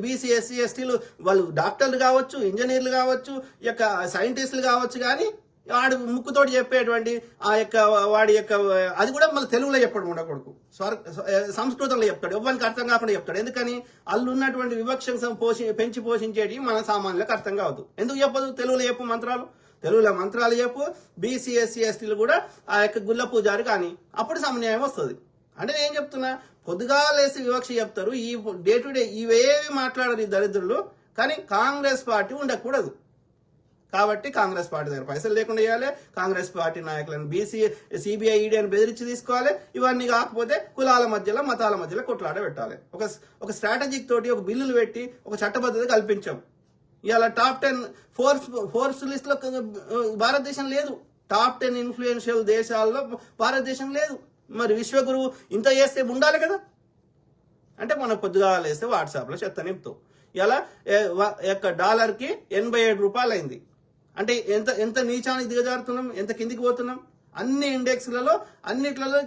బీసీ ఎస్సీ ఎస్టీలు వాళ్ళు డాక్టర్లు కావచ్చు, ఇంజనీర్లు కావచ్చు, ఇక సైంటిస్టులు కావచ్చు, కానీ వాడు ముక్కుతోటి చెప్పేటువంటి ఆ యొక్క వాడి యొక్క అది కూడా మళ్ళీ తెలుగులో చెప్పడం ఉండకూడదు, సంస్కృతంలో చెప్తాడు. ఎవరికి అర్థం కాకుండా చెప్తాడు. ఎందుకని వాళ్ళు ఉన్నటువంటి వివక్షను పెంచి పోషించేటి మన సామాన్యులకు అర్థం కావద్దు. ఎందుకు చెప్పదు? తెలుగులో చెప్పు మంత్రాలు, తెలుగులో మంత్రాలు చెప్పు. బీసీ ఎస్సీ ఎస్టీలు కూడా ఆ యొక్క గుళ్ళ పూజారి కానీ అప్పుడు సమన్యాయం వస్తుంది. అంటే నేను ఏం చెప్తున్నా, పొద్దుగాలేసి వివక్ష చెప్తారు, ఈ డే టు డే ఇవేవి మాట్లాడరు ఈ దరిద్రులు. కానీ కాంగ్రెస్ పార్టీ ఉండకూడదు. కాబట్టి కాంగ్రెస్ పార్టీ దగ్గర పైసలు లేకుండా చేయాలి. కాంగ్రెస్ పార్టీ నాయకులను సిబిఐ ఈడీ అని బెదిరించి తీసుకోవాలి. ఇవన్నీ కాకపోతే కులాల మధ్యలో మతాల మధ్యలో కొట్లాడ పెట్టాలి. ఒక స్ట్రాటజిక్ తోటి ఒక బిల్లులు పెట్టి ఒక చట్టబద్ధత కల్పించాం. ఇవాళ టాప్ 10 ఫోర్స్ లిస్ట్ లో భారతదేశం లేదు. టాప్ 10 ఇన్ఫ్లుయెన్షియల్ దేశాల్లో భారతదేశం లేదు. మరి విశ్వగురువు ఇంత చేస్తే ఉండాలి కదా. అంటే మనం పొద్దుగా వేస్తే వాట్సాప్లో చెత్త నింపుతాం. ఇలా $1కి 87 రూపాయలు అయింది. అంటే ఎంత నీచానికి దిగజారుతున్నాం, ఎంత కిందికి పోతున్నాం. అన్ని ఇండెక్స్లలో అన్నిట్లలో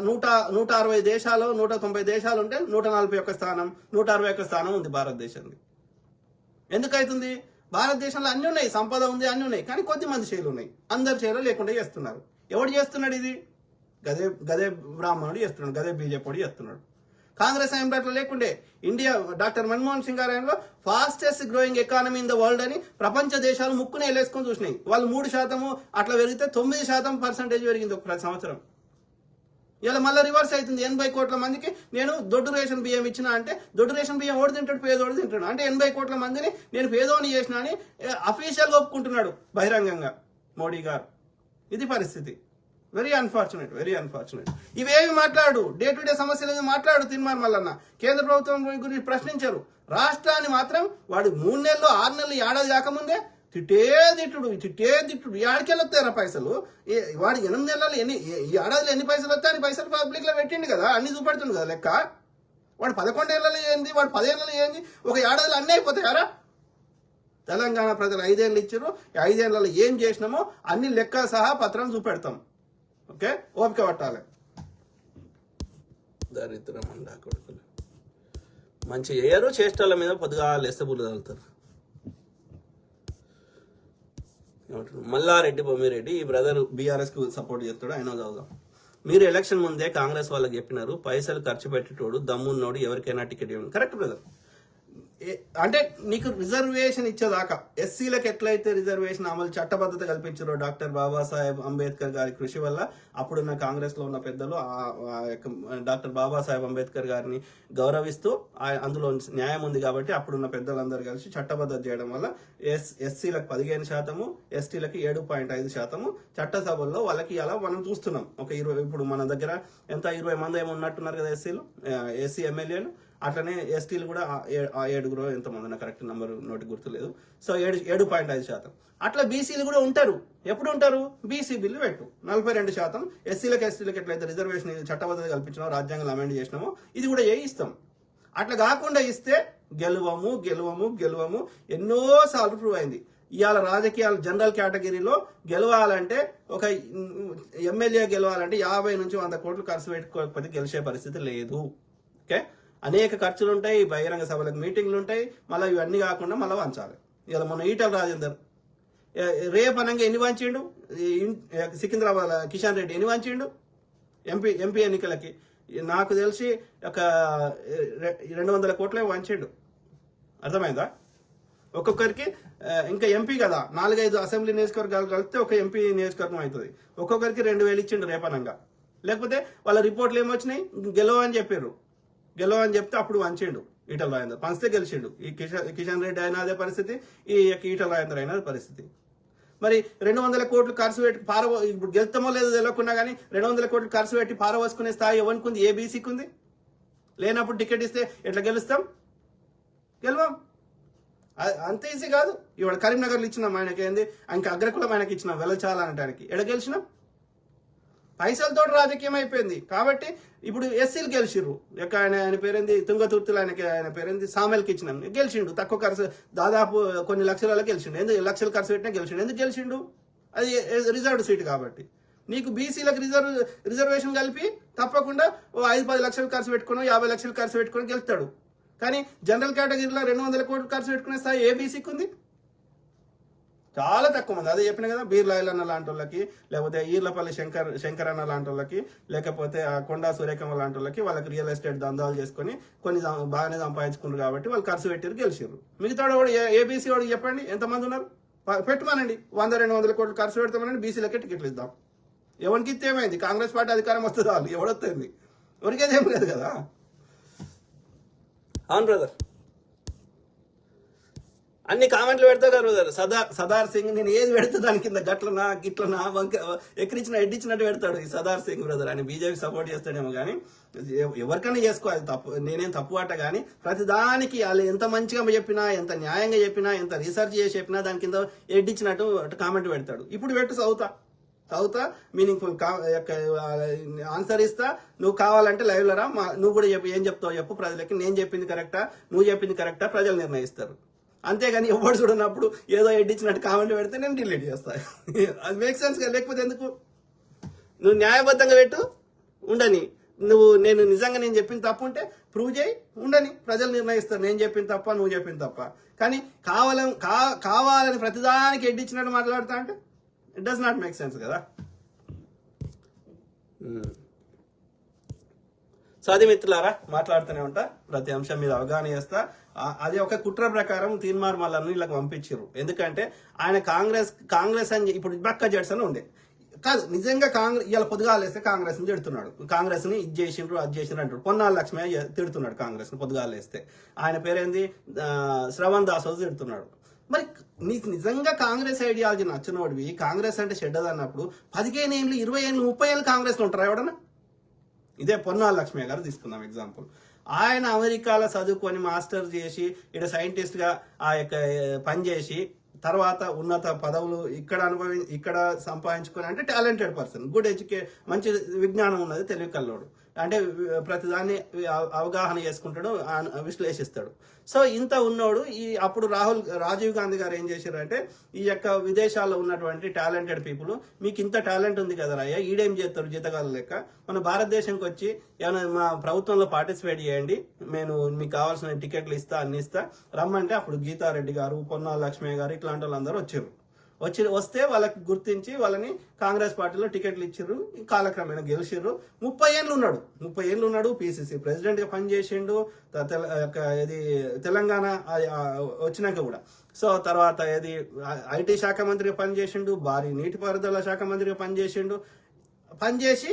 160 దేశాలు 190 దేశాలు ఉంటే 141 స్థానం 161 స్థానం ఉంది భారతదేశంది. ఎందుకైతుంది? భారతదేశంలో అన్ని ఉన్నాయి, సంపద ఉంది, అన్ని ఉన్నాయి, కానీ కొద్ది మంది షేర్లు ఉన్నాయి. అందరు షేర్లు లేకుండా చేస్తున్నారు. ఎవడు చేస్తున్నాడు ఇది? గదే బ్రాహ్మణుడు చేస్తున్నాడు, గదే బీజేపీ చేస్తున్నాడు. కాంగ్రెస్ హయాంలో లేకుండే. ఇండియా డాక్టర్ మన్మోహన్ సింగ్ గారు fastest growing economy in the world అని ప్రపంచ దేశాలు ముక్కునే వేసుకొని చూసినాయి. వాళ్ళు 3% అట్లా పెరిగితే 9% పర్సెంటేజ్ పెరిగింది ప్రతి సంవత్సరం. ఇలా మళ్ళీ రివర్స్ అవుతుంది. 80 కోట్ల మందికి నేను దొడ్డు రేషన్ బియ్యం ఇచ్చిన అంటే దొడ్డు రేషన్ బియ్యం ఓడి తింటాడు, పేదోడు తింటాడు అంటే 80 కోట్ల మందిని నేను పేదోని చేసిన అని అఫీషియల్గా ఒప్పుకుంటున్నాడు బహిరంగంగా మోడీ గారు. ఇది పరిస్థితి. Very unfortunate, very unfortunate. ఇవేమి మాట్లాడు, డే టు డే సమస్యలు మాట్లాడు తీర్మానం మల్లన్న. కేంద్ర ప్రభుత్వం గురించి ప్రశ్నించారు. రాష్ట్రాన్ని మాత్రం వాడు 3 నెలలు 6 నెలలు ఏడాది కాకముందే తిట్టే తిట్టుడు ఏడాదికెళ్ళి వస్తాయరా పైసలు. వాడు 8 నెలలు ఈ ఏడాదిలో ఎన్ని పైసలు వస్తాయి అన్ని పైసలు పబ్లిక్ లో పెట్టిండు కదా, అన్ని చూపెడుతుంది కదా లెక్క. వాడు 11 ఏళ్ళలో ఏంది, వాడు 10 ఏళ్ళలో ఏంది, ఒక ఏడాదిలో అన్నీ అయిపోతాయారా? తెలంగాణ ప్రజలు 5 ఏళ్ళు ఇచ్చారు, 5 ఏళ్లలో ఏం చేసినామో అన్ని లెక్క సహా పత్రం చూపెడతాం. ఓకే, ఓపిక పట్టాలి. దరిద్రం అండా కొడుకులు మంచి ఏరో చేష్టల మీద పొద్దుగా లెస్తబులు తగులుతారు. మల్లారెడ్డి బొమ్మిరెడ్డి ఈ బ్రదర్ బీఆర్ఎస్ కు సపోర్ట్ చేస్తాడు, ఆయన చదువుదాం. మీరు ఎలక్షన్ ముందే కాంగ్రెస్ వాళ్ళకి చెప్పినారు పైసలు ఖర్చు పెట్టేటోడు దమ్మున్నోడు ఎవరికైనా టికెట్ ఇవ్వండి. Correct brother. అంటే నీకు రిజర్వేషన్ ఇచ్చేదాకా ఎస్సీలకు ఎట్లయితే రిజర్వేషన్ అమలు చట్టబద్ధత కల్పించారో డాక్టర్ బాబాసాహెబ్ అంబేద్కర్ గారి కృషి వల్ల అప్పుడున్న కాంగ్రెస్ లో ఉన్న పెద్దలు డాక్టర్ బాబాసాహెబ్ అంబేద్కర్ గారిని గౌరవిస్తూ అందులో న్యాయం ఉంది కాబట్టి అప్పుడున్న పెద్దలందరూ కలిసి చట్టబద్ధత చేయడం వల్ల ఎస్సీలకు 15%, ఎస్టీలకు 7.5% చట్టసభల్లో వాళ్ళకి అలా మనం చూస్తున్నాం. ఒక 20 ఇప్పుడు మన దగ్గర ఎంత 20 మంది ఏమో ఉన్నట్టున్నారు కదా ఎస్సీ ఎమ్మెల్యేలు. అట్లనే ఎస్టీలు కూడా 7 ఎంతమంది, నాకు కరెక్ట్ నెంబర్ నోటికి గుర్తులేదు. సో 7.5%. అట్లా బీసీలు కూడా ఉంటారు. ఎప్పుడు ఉంటారు? బీసీ బిల్లు పెట్టు 42%. ఎస్సీలకు ఎస్టీలకు ఎట్లయితే రిజర్వేషన్ చట్టబద్ధత కల్పించినామో రాజ్యాంగంలో అమెండ్ చేసినామో ఇది కూడా ఇస్తాం. అట్లా కాకుండా ఇస్తే గెలువము ఎన్నోసార్లు ప్రూవ్ అయింది. ఇవాళ రాజకీయాలు జనరల్ కేటగిరీలో గెలవాలంటే ఒక ఎమ్మెల్యే గెలవాలంటే 50 నుంచి 100 కోట్లు ఖర్చు పెట్టుకోకపోతే గెలిచే పరిస్థితి లేదు. ఓకే, అనేక ఖర్చులు ఉంటాయి, బహిరంగ సభలకు మీటింగ్లు ఉంటాయి, మళ్ళీ ఇవన్నీ కాకుండా మళ్ళీ వంచాలి. ఇలా మొన్న ఈటల రాజేందర్ రేపనంగా ఎన్ని వంచిండు, సికింద్రాబాద్ కిషన్ రెడ్డి ఎన్ని వంచిండు ఎంపీ ఎన్నికలకి నాకు తెలిసి ఒక 200 కోట్లే వంచిండు. అర్థమైందా? ఒక్కొక్కరికి ఇంకా ఎంపీ కదా 4-5 అసెంబ్లీ నియోజకవర్గాలు కలిపితే ఒక ఎంపీ నియోజకవర్గం అవుతుంది. ఒక్కొక్కరికి 2,000 ఇచ్చిండు రేపనంగా. లేకపోతే వాళ్ళ రిపోర్ట్లు ఏమొచ్చినాయి, గెలవని చెప్పారు. గెలవని చెప్తే అప్పుడు వంచిండు ఈటల రాజేందర్, పంచితే గెలిచిండు. ఈ కిషన్ రెడ్డి అయినా అదే పరిస్థితి, ఈ ఈటల రాజేందర్ అయినా పరిస్థితి. మరి 200 కోట్లు ఖర్చు పెట్టి ఇప్పుడు గెలుతామో లేదో తెలియకుండా కానీ 200 కోట్లు ఖర్చు పెట్టి పారవోసుకునే స్థాయి ఎవరికి ఉంది? ఏ బీసీకి ఉంది? లేనప్పుడు టికెట్ ఇస్తే ఎట్లా గెలుస్తాం? గెలవం. అంత ఈజీ కాదు. ఇవాళ కరీంనగర్లో ఇచ్చినాం, ఆయనకి ఏంది ఇంకా అగ్రకులం ఆయనకి ఇచ్చినాం వెలచాల అనటానికి. ఎడ గెలిచినాం? పైసలతో రాజకీయం అయిపోయింది. కాబట్టి ఇప్పుడు ఎస్సీలు గెలిచిర్రు. ఆయన పేరేంది తుంగతుర్తిలో ఆయన పేరేంది సామెల్కి ఇచ్చినాం, గెలిచిండు. తక్కువ ఖర్చు దాదాపు కొన్ని లక్షలలో గెలిచిండు. ఎందుకు లక్షలు ఖర్చు పెట్టినా గెలిచిండు. ఎందుకు గెలిచిండు? అది రిజర్వ్డ్ సీట్ కాబట్టి. నీకు బీసీలకు రిజర్వేషన్ కలిపి తప్పకుండా 5-10 లక్షలు ఖర్చు పెట్టుకుని 50 లక్షలు ఖర్చు పెట్టుకుని గెలుస్తాడు. కానీ జనరల్ కేటగిరీలో 200 కోట్లు ఖర్చు పెట్టుకునే స్థాయి ఏ బీసీకి ఉంది? చాలా తక్కువ మంది. అదే చెప్పిన కదా, బీర్లాయిల్ అన్న లాంటి వాళ్ళకి, లేకపోతే ఈర్లపల్లి శంకర్ అన్న లాంటి వాళ్ళకి, లేకపోతే కొండా సూర్యకమ్మ లాంటి వాళ్ళకి, వాళ్ళకి రియల్ ఎస్టేట్ దందాలు చేసుకుని కొన్ని బాగానే సంపాదించుకున్నారు కాబట్టి వాళ్ళు ఖర్చు పెట్టారు, గెలిచారు. మిగతా వాడు ఏబీసీ వాడికి చెప్పండి ఎంతమంది ఉన్నారు? పెట్టమనండి. 100-200 కోట్లు ఖర్చు పెడతామనండి, బీసీలకే టికెట్లు ఇద్దాం. ఎవరికి ఇస్తే ఏమైంది? కాంగ్రెస్ పార్టీ అధికారం వస్తుంది, వాళ్ళు ఎవడొస్తుంది? ఎవరికేది ఏం లేదు కదా. అవును బ్రదర్, అన్ని కామెంట్లు పెడతా కదా బ్రదర్. సదార్ సింగ్ నేను ఏది పెడతా దాని కింద గిట్లనా ఎక్కిరించిన ఎడ్డిచ్చినట్టు పెడతాడు ఈ సదార్ సింగ్ బ్రదర్. అని బీజేపీ సపోర్ట్ చేస్తాడేమో కానీ ఎవరికైనా చేసుకో, అది తప్పు, నేనేం తప్పు అట్ట. కానీ ప్రతిదానికి వాళ్ళు ఎంత మంచిగా చెప్పినా, ఎంత న్యాయంగా చెప్పినా, ఎంత రీసెర్చ్ చేసి చెప్పినా దాని కింద ఎడ్డిచ్చినట్టు కామెంట్ పెడతాడు. ఇప్పుడు పెట్టు, చదువుతా మీనింగ్ఫుల్ ఆన్సర్ ఇస్తా. నువ్వు కావాలంటే లైవ్లో రా, నువ్వు కూడా చెప్పు, ఏం చెప్తావు చెప్పు ప్రజలకి. నేను చెప్పింది కరెక్టా, నువ్వు చెప్పింది కరెక్టా, ప్రజలు నిర్ణయిస్తారు. అంతేగాని ఎవరు చూడనప్పుడు ఏదో ఎడ్డిచ్చినట్టు కామెంట్ పెడితే నేను డిలీట్ చేస్తాను. అది మేక్ సెన్స్ కదా. లేకపోతే ఎందుకు? నువ్వు న్యాయబద్ధంగా పెట్టు, ఉండని. నేను నిజంగా నేను చెప్పిన తప్పు ఉంటే ప్రూవ్ చేయి, ఉండని. ప్రజలు నిర్ణయిస్తారు నేను చెప్పిన తప్ప, నువ్వు చెప్పిన తప్ప. కానీ కావాలని ప్రతిదానికి ఎడ్డిచ్చినట్టు మాట్లాడుతా అంటే it does not make sense కదా. సో అది మిత్రులారా, మాట్లాడుతూనే ఉంటా, ప్రతి అంశం మీద అవగాహన చేస్తా. అది ఒక కుట్ర ప్రకారం తీర్మార్ మల్లన్న వీళ్ళకి పంపించారు. ఎందుకంటే ఆయన కాంగ్రెస్ అని ఇప్పుడు బక్క జడ్సన్ ఉండే, కాదు నిజంగా కాంగ్రెస్ ఇలా పొద్దుగాలేస్తే కాంగ్రెస్ ని తిడుతున్నాడు, కాంగ్రెస్ ని ఇది చేసిండ్రు అది చేసిండ్రు అంటాడు. పొన్నాల లక్ష్మయ్య తిడుతున్నాడు కాంగ్రెస్ ని పొద్దుగాలేస్తే. ఆయన పేరేంది శ్రవణ్ దాస్ తిడుతున్నాడు. మరి నీకు నిజంగా కాంగ్రెస్ ఐడియాలజీ నచ్చినోడివి, కాంగ్రెస్ అంటే చెడ్డది అన్నప్పుడు 15 ఏళ్ళు 20 ఏళ్ళు 30 ఏళ్ళు కాంగ్రెస్ లో ఉంటారా ఎవడన్నా? ఇదే పొన్నాల లక్ష్మయ్య గారు తీసుకుందాం ఎగ్జాంపుల్. ఆయన అమెరికాలో చదువుకొని మాస్టర్ చేసి ఇక్కడ సైంటిస్ట్ గా ఆ యొక్క పనిచేసి తర్వాత ఉన్నత పదవులు ఇక్కడ సంపాదించుకొని, అంటే టాలెంటెడ్ పర్సన్, గుడ్ మంచి విజ్ఞానం ఉన్నది, తెలివి కల్లోడు, అంటే ప్రతిదాన్ని అవగాహన చేసుకుంటాడు, విశ్లేషిస్తాడు. సో ఇంత ఉన్నోడు అప్పుడు రాజీవ్ గాంధీ గారు ఏం చేశారంటే, ఈ యొక్క విదేశాల్లో ఉన్నటువంటి టాలెంటెడ్ పీపుల్, మీకు ఇంత టాలెంట్ ఉంది కదా రాయ్యా, ఈడేం చేస్తారు జీతగాలు లెక్క, మన భారతదేశంకి వచ్చి ఏమైనా మా ప్రభుత్వంలో పార్టిసిపేట్ చేయండి, నేను మీకు కావాల్సిన టికెట్లు ఇస్తా, అన్ని ఇస్తా, రమ్మంటే అప్పుడు గీతారెడ్డి గారు, పొన్నాల లక్ష్మయ్య గారు ఇట్లాంటి వాళ్ళందరూ వస్తే వాళ్ళకి గుర్తించి వాళ్ళని కాంగ్రెస్ పార్టీలో టికెట్లు ఇచ్చిర్రు, కాలక్రమేణా గెలిచిర్రు. 30 ఏళ్ళు ఉన్నాడు, పిసిసి ప్రెసిడెంట్ గా పనిచేసిండు, తెలంగాణ వచ్చినాక కూడా. సో తర్వాత ఐటీ శాఖ మంత్రిగా పనిచేసిండు, భారీ నీటిపారుదల శాఖ మంత్రిగా పనిచేసి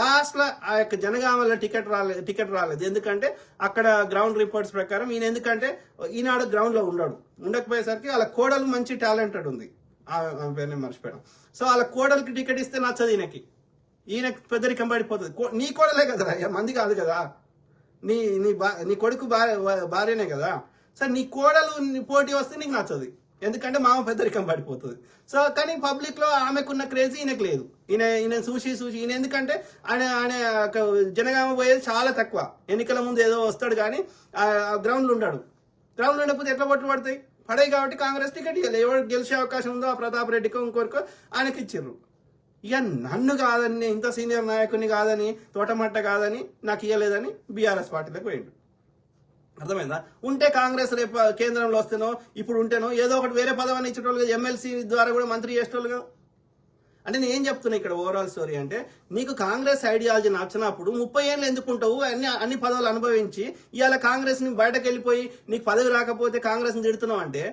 లాస్ట్ లో ఆ యొక్క జనగామలో టికెట్ రాలేదు. ఎందుకంటే అక్కడ గ్రౌండ్ రిపోర్ట్స్ ప్రకారం ఎందుకంటే ఈనాడు గ్రౌండ్ లో ఉండకపోయేసరికి వాళ్ళ కోడలు మంచి టాలెంటెడ్ ఉంది, ఆమె పేరుని మర్చిపోయాను. సో వాళ్ళ కోడలికి టికెట్ ఇస్తే నచ్చదు ఈయనకి పెద్దరికం పడిపోతుంది. నీ కోడలే కదరా, మంది కాదు కదా, నీ కొడుకు భార్యనే కదా. సో నీ కోడలు పోటీ వస్తే నీకు నచ్చదు, ఎందుకంటే మామ పెద్దరికం పడిపోతుంది. సో కానీ పబ్లిక్ లో ఆమెకున్న క్రేజ్ ఈయనకు లేదు. ఈయన చూసి ఈయన ఎందుకంటే ఆయన జనగామ పోయేది చాలా తక్కువ, ఎన్నికల ముందు ఏదో వస్తాడు కానీ గ్రౌండ్లో ఉండకపోతే ఎట్లా ఓట్లు పడతాయి? పడాయి కాబట్టి కాంగ్రెస్ టికెట్ ఇవ్వలేదు. ఎవరు గెలిచే అవకాశం ఉందో ఆ ప్రతాప్ రెడ్డికో ఇంకొకరికో ఆయనకి ఇచ్చిర్రు. ఇక నన్ను కాదని, ఇంత సీనియర్ నాయకుని కాదని, తోటమట్ట కాదని, నాకు ఇవ్వలేదని బీఆర్ఎస్ పార్టీలోకి పోయిండు. అర్థమైందా? ఉంటే కాంగ్రెస్ రేపు కేంద్రంలో వస్తేనో ఇప్పుడు ఉంటేనో ఏదో ఒకటి వేరే పదవాన్ని ఇచ్చేటోళ్ళు, ఎమ్మెల్సీ ద్వారా కూడా మంత్రి చేసేటోళ్ళు కదా. అంటే నేను ఏం చెప్తున్నా ఇక్కడ ఓవరాల్ స్టోరీ అంటే, నీకు కాంగ్రెస్ ఐడియాలజీ నచ్చినప్పుడు 30 ఏళ్ళు ఎందుకుంటావు? అన్ని పదవులు అనుభవించి ఇవాళ కాంగ్రెస్ ని బయటకు వెళ్ళిపోయి నీకు పదవి రాకపోతే కాంగ్రెస్ ని తిడుతున్నావు అంటే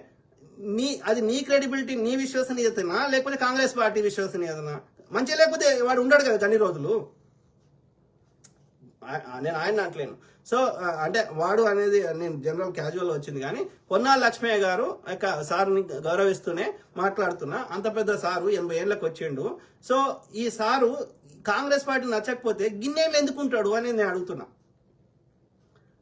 అది నీ క్రెడిబిలిటీ, నీ విశ్వసనీయతనా లేకపోతే కాంగ్రెస్ పార్టీ విశ్వసనీయతనా? మంచి లేకపోతే వాడు ఉండడు కదా అన్ని రోజులు. నేను ఆయన అంటలేను. సో అంటే వాడు అనేది నేను జనరల్ క్యాజువల్ వచ్చింది, కానీ పొన్నాల లక్ష్మయ్య గారు సార్ని గౌరవిస్తూనే మాట్లాడుతున్నా. అంత పెద్ద సారు 80 ఏళ్ళకి వచ్చిండు. సో ఈ సారు కాంగ్రెస్ పార్టీ నచ్చకపోతే గిన్నేళ్ళు ఎందుకుంటాడు అని నేను అడుగుతున్నా.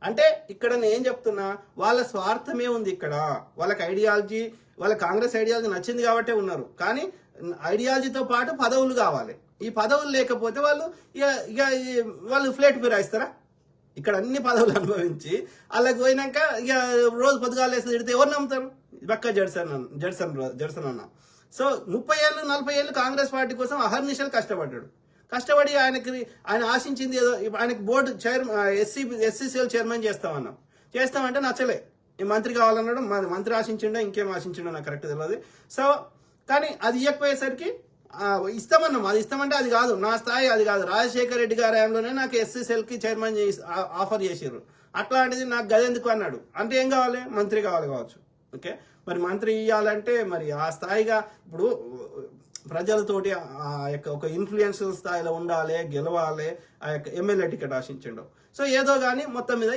అంటే ఇక్కడ నేను ఏం చెప్తున్నా, వాళ్ళ స్వార్థమే ఉంది ఇక్కడ. వాళ్ళ కాంగ్రెస్ ఐడియాలజీ నచ్చింది కాబట్టే ఉన్నారు, కానీ ఐడియాలజీతో పాటు పదవులు కావాలి. ఈ పదవులు లేకపోతే వాళ్ళు ఫ్లేట్ ఫిరాయిస్తారా? ఇక్కడ అన్ని పదవులు అనుభవించి వాళ్ళకి పోయినాక రోజు పొద్దుగాలేసి తిడితే ఎవరు నమ్ముతారు? పక్క జడ్సన్ అన్న. సో 30 ఏళ్ళు 40 ఏళ్ళు కాంగ్రెస్ పార్టీ కోసం అహర్నిశలు కష్టపడి ఆయన ఆశించింది ఏదో, ఆయనకి బోర్డు ఎస్సీసీఎల్ చైర్మన్ చేస్తామంటే నచ్చలే. ఈ మంత్రి కావాలన్నాడు, మంత్రి ఆశించిండో ఇంకేం ఆశించిండో నాకు కరెక్ట్ తెలియదు. సో కానీ అది ఇవ్వకపోయేసరికి ఇస్తామన్నాం. అది ఇస్తామంటే అది కాదు, నా స్థాయి అది కాదు. రాజశేఖర రెడ్డి గారి హయాంలోనే నాకు ఎస్సీసీఎల్ కి చైర్మన్ ఆఫర్ చేసారు. అట్లాంటిది నాకు గదెందుకు అన్నాడు. అంటే ఏం కావాలి? మంత్రి కావచ్చు. ఓకే, మరి మంత్రి ఇవ్వాలంటే మరి ఆ స్థాయిగా ఇప్పుడు ప్రజలతోటి ఆ యొక్క ఒక ఇన్ఫ్లుయెన్స్ స్థాయిలో ఉండాలి, గెలవాలి. ఆ యొక్క ఎమ్మెల్యే టికెట్ ఆశించండు. సో ఏదో కానీ మొత్తం మీద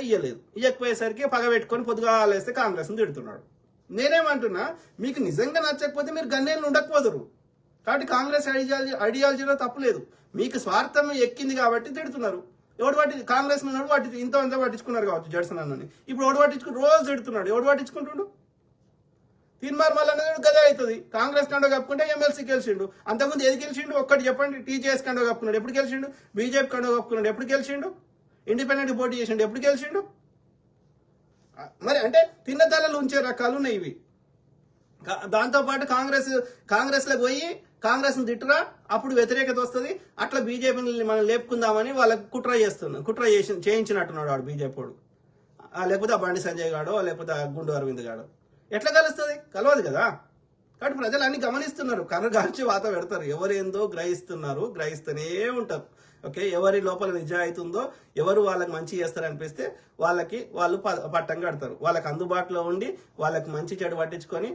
ఇవ్వకపోయేసరికి పగబెట్టుకొని పొద్దుగాలేస్తే కాంగ్రెస్ ని తిడుతున్నాడు. నేనేమంటున్నా, మీకు నిజంగా నచ్చకపోతే మీరు గన్నేళ్ళు ఉండకపోదురు. కాబట్టి కాంగ్రెస్ ఐడియాలజీలో తప్పులేదు, మీకు స్వార్థం ఎక్కింది కాబట్టి తిడుతున్నారు. కాంగ్రెస్ ఇంత పట్టించుకున్నారు కావచ్చు జడ్సన్ అన్నని. ఇప్పుడు రోజు తిడుతున్నాడు. పట్టించుకుంటుండు? తీన్మార్ మళ్ళీ గదే అవుతుంది. కాంగ్రెస్ కండో కప్పుకుంటే ఎమ్మెల్సీ గెలిచిండు. అంతకుముందు ఏది గెలిచిండు ఒక్కటి చెప్పండి? టీజేఎస్ కండో కప్పుకున్నాడు, ఎప్పుడు గెలిచిండు? బీజేపీ కండో కప్పుకున్నాడు, ఎప్పుడు గెలిచిండు? ఇండిపెండెంట్ పోటీ చేసిండు, ఎప్పుడు గెలిచిండు? మరి అంటే తిన్న తలలు ఉంచే రకాలు ఉన్నాయి ఇవి. దాంతోపాటు కాంగ్రెస్ లో పోయి కాంగ్రెస్ ని తిట్టురా, అప్పుడు వ్యతిరేకత వస్తుంది. అట్లా బీజేపీని మనం లేపుకుందామని వాళ్ళకి కుట్ర చేయించినట్టున్నాడు వాడు బీజేపీ వాడు. లేకపోతే ఆ బండి సంజయ్ గాడో లేకపోతే ఆ గుండు అరవింద్ గాడో. ఎట్లా కలుస్తుంది? కలవదు కదా. కాబట్టి ప్రజలు అన్ని గమనిస్తున్నారు, కర్ర కాల్చి వాత పెడతారు. ఎవరేందో గ్రహిస్తూనే ఉంటారు. ఓకే, ఎవరి లోపల నిజాయితీ ఉందో, ఎవరు వాళ్ళకి మంచి చేస్తారనిపిస్తే వాళ్ళు పట్టం కడతారు. వాళ్ళకి అందుబాటులో ఉండి వాళ్ళకి మంచి చెడు పట్టించుకొని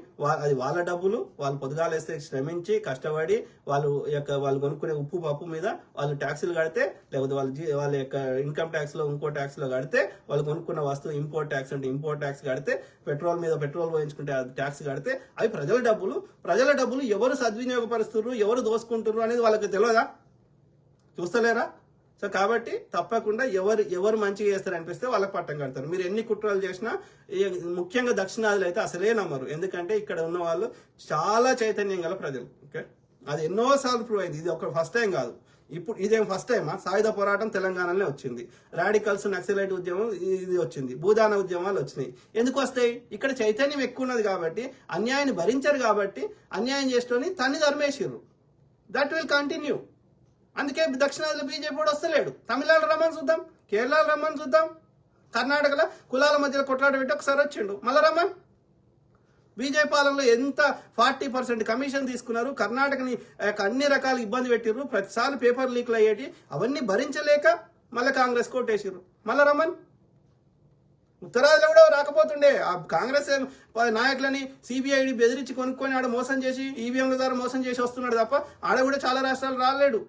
అది వాళ్ళ డబ్బులు, వాళ్ళు పొద్దుగాలేస్తే శ్రమించి కష్టపడి వాళ్ళు కొనుక్కునే ఉప్పు పప్పు మీద వాళ్ళు ట్యాక్సులు కడితే, లేకపోతే వాళ్ళ యొక్క ఇన్కమ్ ట్యాక్స్ లో ఇంకో ట్యాక్స్ లో కడితే, వాళ్ళు కొనుక్కున్న వస్తువు ఇంపోర్ట్ ట్యాక్స్ అంటే ఇంపోర్ట్ ట్యాక్స్ కడితే, పెట్రోల్ మీద పెట్రోల్ పోయించుకుంటే అది ట్యాక్స్ కడితే, అవి ప్రజల డబ్బులు ఎవరు సద్వినియోగపరుస్తున్నారు, ఎవరు దోసుకుంటున్నారు అనేది వాళ్ళకి తెలియదా? చూస్తలేరా? సో కాబట్టి తప్పకుండా ఎవరు మంచిగా చేస్తారు అనిపిస్తే వాళ్ళకి పట్టం కడతారు. మీరు ఎన్ని కుట్రలు చేసినా, ముఖ్యంగా దక్షిణాదిలో అయితే అసలే నమ్మరు. ఎందుకంటే ఇక్కడ ఉన్న వాళ్ళు చాలా చైతన్యం గల ప్రజలు. ఓకే, అది ఎన్నోసార్లు ప్రూవ్ అయింది. ఇది ఒక ఫస్ట్ టైం కాదు. ఇప్పుడు ఇదేం ఫస్ట్ టైమా? సాయుధ పోరాటం తెలంగాణలోనే వచ్చింది, రాడికల్స్ నక్సలైట్ ఉద్యమం ఇది వచ్చింది, భూదాన ఉద్యమాలు వచ్చినాయి. ఎందుకు వస్తాయి? ఇక్కడ చైతన్యం ఎక్కువ ఉన్నది కాబట్టి, అన్యాయాన్ని భరించారు కాబట్టి, అన్యాయం చేసుకొని తన్ని ధర్మేసిర్రు. That will continue. అందుకే దక్షిణాదిలో బీజేపీ కూడా వస్తలేడు. తమిళనాడు రమ్మని చూద్దాం, కేరళలో రమ్మని చూద్దాం, కర్ణాటకలో కులాల మధ్యలో కొట్లాట పెట్టి ఒకసారి వచ్చిండు, మళ్ళా రమ్మన్. బీజేపీ పాలనలో ఎంత 40% కమిషన్ తీసుకున్నారు, కర్ణాటకని అన్ని రకాల ఇబ్బంది పెట్టిర్రు, ప్రతిసారి పేపర్ లీక్లు అయ్యేటి, అవన్నీ భరించలేక మళ్ళీ కాంగ్రెస్ కోటేసిర్రు, మళ్ళా రమ్మన్. ఉత్తరాదిలో కూడా రాకపోతుండే. ఆ కాంగ్రెస్ నాయకులని సిబిఐడి బెదిరించి కొనుక్కొని ఆడ మోసం చేసి, ఈవీఎంల ద్వారా మోసం చేసి వస్తున్నాడు తప్ప ఆడ కూడా చాలా రాష్ట్రాలు రాలేడు.